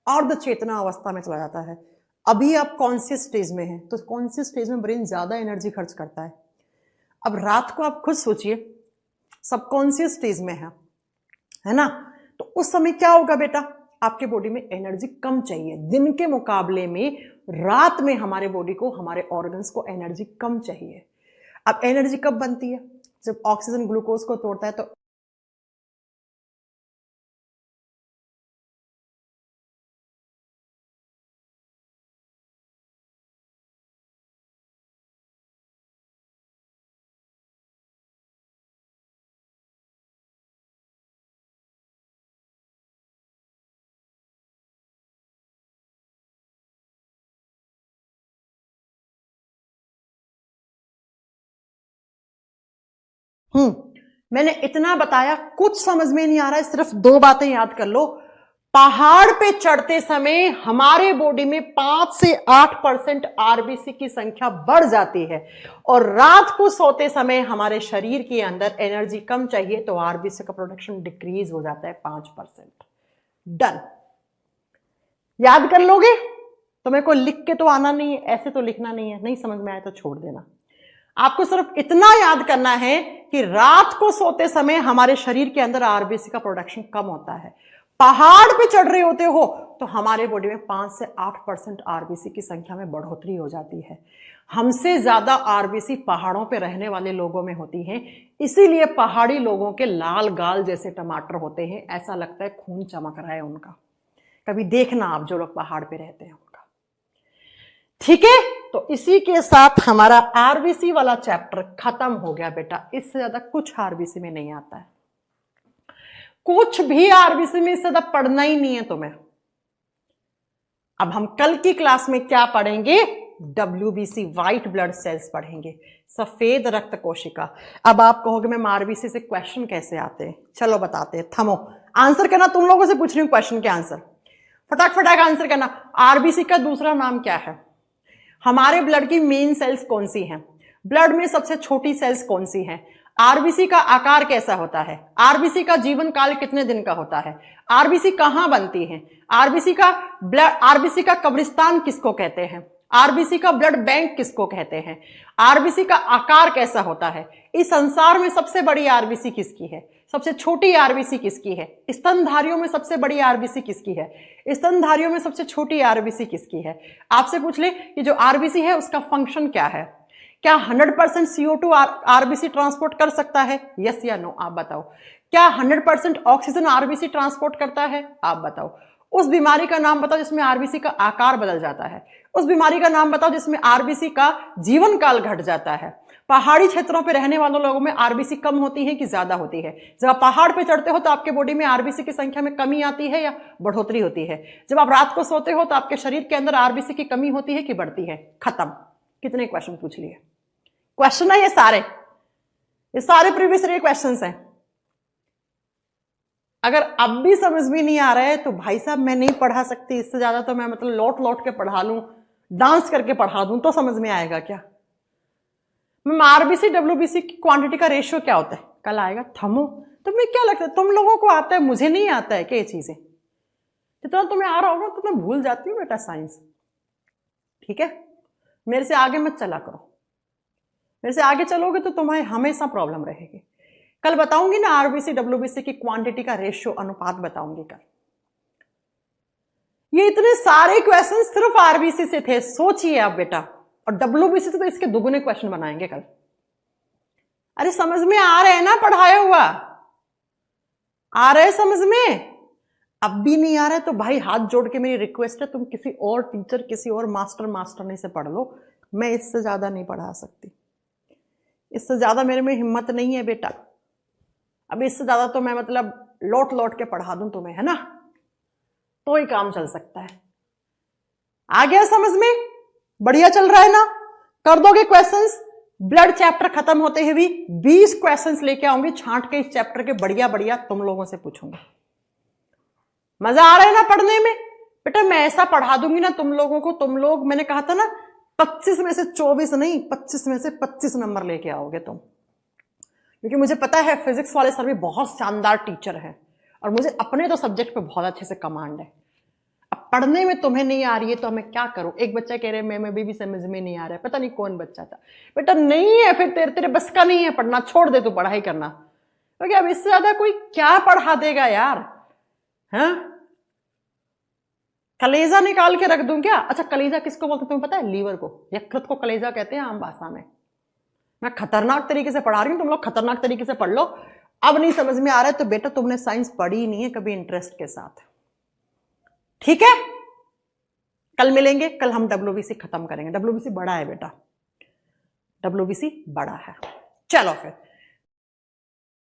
अर्ध चेतना अवस्था में चला जाता है। अभी आप कॉन्शियस स्टेज में हैं, तो कॉन्शियस स्टेज में ब्रेन ज्यादा एनर्जी खर्च करता है। अब रात को आप खुद सोचिए, सबकॉन्शियस स्टेज में है ना, तो उस समय क्या होगा बेटा, आपके बॉडी में एनर्जी कम चाहिए। दिन के मुकाबले में रात में हमारे बॉडी को, हमारे ऑर्गन्स को एनर्जी कम चाहिए। अब एनर्जी कब बनती है, जब ऑक्सीजन ग्लूकोज को तोड़ता है। तो मैंने इतना बताया, कुछ समझ में नहीं आ रहा है, सिर्फ 2 बातें याद कर लो। पहाड़ पे चढ़ते समय हमारे बॉडी में 5 से 8% आरबीसी की संख्या बढ़ जाती है, और रात को सोते समय हमारे शरीर के अंदर एनर्जी कम चाहिए, तो आरबीसी का प्रोडक्शन डिक्रीज हो जाता है 5%। डन, याद कर लोगे? तो मेरे को लिख के तो आना नहीं है, ऐसे तो लिखना नहीं है, नहीं समझ में आया तो छोड़ देना। आपको सिर्फ इतना याद करना है कि रात को सोते समय हमारे शरीर के अंदर आरबीसी का प्रोडक्शन कम होता है। पहाड़ पे चढ़ रहे होते हो तो हमारे बॉडी में 5 से 8% आरबीसी की संख्या में बढ़ोतरी हो जाती है। हमसे ज्यादा आरबीसी पहाड़ों पे रहने वाले लोगों में होती है, इसीलिए पहाड़ी लोगों के लाल गाल जैसे टमाटर होते हैं, ऐसा लगता है खून चमक रहा है उनका। कभी देखना आप जो लोग पहाड़ पे रहते हैं उनका। ठीक है, तो इसी के साथ हमारा आरबीसी वाला चैप्टर खत्म हो गया बेटा। इससे ज्यादा कुछ आरबीसी में नहीं आता है, कुछ भी आरबीसी में इससे ज्यादा पढ़ना ही नहीं है तुम्हें। अब हम कल की क्लास में क्या पढ़ेंगे, डब्ल्यूबीसी, व्हाइट ब्लड सेल्स पढ़ेंगे, सफेद रक्त कोशिका। अब आप कहोगे मैम आरबीसी से क्वेश्चन कैसे आते हैं, चलो बताते हैं। थमो, आंसर करना, तुम लोगों से पूछ रही हूं क्वेश्चन के आंसर, फटाक फटाक आंसर करना। आरबीसी का दूसरा नाम क्या है? हमारे ब्लड की मेन सेल्स कौन सी हैं? ब्लड में सबसे छोटी सेल्स कौन सी हैं? आरबीसी का आकार कैसा होता है? आरबीसी का जीवन काल कितने दिन का होता है? आरबीसी कहां बनती है? आरबीसी का कब्रिस्तान किसको कहते हैं? आरबीसी का ब्लड बैंक किसको कहते हैं? आरबीसी का आकार कैसा होता है? इस संसार में सबसे बड़ी आरबीसी किसकी है? सबसे छोटी आरबीसी किसकी है? स्तनधारियों में सबसे बड़ी आरबीसी किसकी है? स्तनधारियों में सबसे छोटी आरबीसी किसकी है? आपसे पूछ ले कि जो आरबीसी है उसका फंक्शन क्या है? क्या 100% CO2 आरबीसी ट्रांसपोर्ट कर सकता है? यस या नो, आप बताओ। क्या 100% ऑक्सीजन आरबीसी ट्रांसपोर्ट करता है? आप बताओ। उस बीमारी का नाम बताओ जिसमें आरबीसी का आकार बदल जाता है। उस बीमारी का नाम बताओ जिसमें आरबीसी का जीवन काल घट जाता है। पहाड़ी क्षेत्रों पे रहने वालों लोगों में आरबीसी कम होती है कि ज्यादा होती है? जब आप पहाड़ पे चढ़ते हो तो आपके बॉडी में आरबीसी की संख्या में कमी आती है या बढ़ोतरी होती है? जब आप रात को सोते हो तो आपके शरीर के अंदर आरबीसी की कमी होती है कि बढ़ती है? खत्म। कितने क्वेश्चन पूछ लिए? क्वेश्चन है ये सारे प्रीवियस ईयर क्वेश्चंस हैं। अगर अब भी समझ में नहीं आ रहा है तो भाई साहब मैं नहीं पढ़ा सकती, इससे ज्यादा तो मैं मतलब लौट लौट के पढ़ा लूं, डांस करके पढ़ा दूं तो समझ में आएगा क्या? मैम आरबीसी डब्ल्यूबीसी की क्वांटिटी का रेशियो क्या होता है? कल आएगा। थमो, तुम्हें क्या लगता है तुम लोगों को आता है, मुझे नहीं आता है क्या ये चीजें? जितना तुम्हें आ रहा होगा तो मैं भूल जाती हूँ बेटा साइंस। ठीक है, मेरे से आगे मत चला करो, मेरे से आगे चलोगे तो तुम्हें हमेशा प्रॉब्लम रहेगी। कल बताऊंगी ना आरबीसी डब्ल्यूबीसी की क्वांटिटी का रेशियो, अनुपात बताऊंगी कल। ये इतने सारे क्वेश्चन सिर्फ आरबीसी से थे, सोचिए आप बेटा, और डब्ल्यूबीसी से तो इसके दुगुने क्वेश्चन बनाएंगे कल। अरे समझ में आ रहे हैं ना, पढ़ाया हुआ आ रहा है समझ में? अब भी नहीं आ रहा है तो भाई हाथ जोड़ के मेरी रिक्वेस्ट है, तुम किसी और टीचर, किसी और मास्टर से पढ़ लो। मैं इससे ज्यादा नहीं पढ़ा सकती, इससे ज्यादा मेरे में हिम्मत नहीं है बेटा। अब इससे ज्यादा तो मैं मतलब लौट लौट के पढ़ा दूं तुम्हें, है ना, तो ही काम चल सकता है। आ गया समझ में? बढ़िया चल रहा है ना? कर दोगे क्वेश्चंस? ब्लड चैप्टर खत्म होते ही भी 20 क्वेश्चंस लेके आऊंगी छांट के, इस चैप्टर के बढ़िया बढ़िया तुम लोगों से पूछूंगा। मजा आ रहा है ना पढ़ने में? बेटा मैं ऐसा पढ़ा दूंगी ना तुम लोगों को, तुम लोग, मैंने कहा था ना 25 में से 24 नहीं, 25 में से 25 नंबर लेके आओगे तुम, क्योंकि मुझे पता है फिजिक्स वाले सर भी बहुत शानदार टीचर हैं और मुझे अपने तो सब्जेक्ट पे बहुत अच्छे से कमांड है। अब पढ़ने में तुम्हें नहीं आ रही है तो हमें क्या करूं? एक बच्चा कह रहे मैं भी समझ में नहीं आ रहा है, पता नहीं कौन बच्चा था। बेटा नहीं है, फिर तेरे बस का नहीं है पढ़ना, छोड़ दे तू पढ़ाई करना, क्योंकि अब इससे ज्यादा कोई क्या पढ़ा देगा यार। हाँ, कलेजा निकाल के रख दूं क्या? अच्छा, कलेजा किसको बोलते तुम्हें पता है? लीवर को, यकृत को कलेजा कहते हैं आम भाषा में। मैं खतरनाक तरीके से पढ़ा रही हूं, तुम लोग खतरनाक तरीके से पढ़ लो। अब नहीं समझ में आ रहा है तो बेटा तुमने साइंस पढ़ी ही नहीं है कभी इंटरेस्ट के साथ, ठीक है? कल मिलेंगे, कल हम डब्ल्यूबीसी खत्म करेंगे। डब्ल्यूबीसी बड़ा है बेटा, डब्ल्यूबीसी बड़ा है। चलो फिर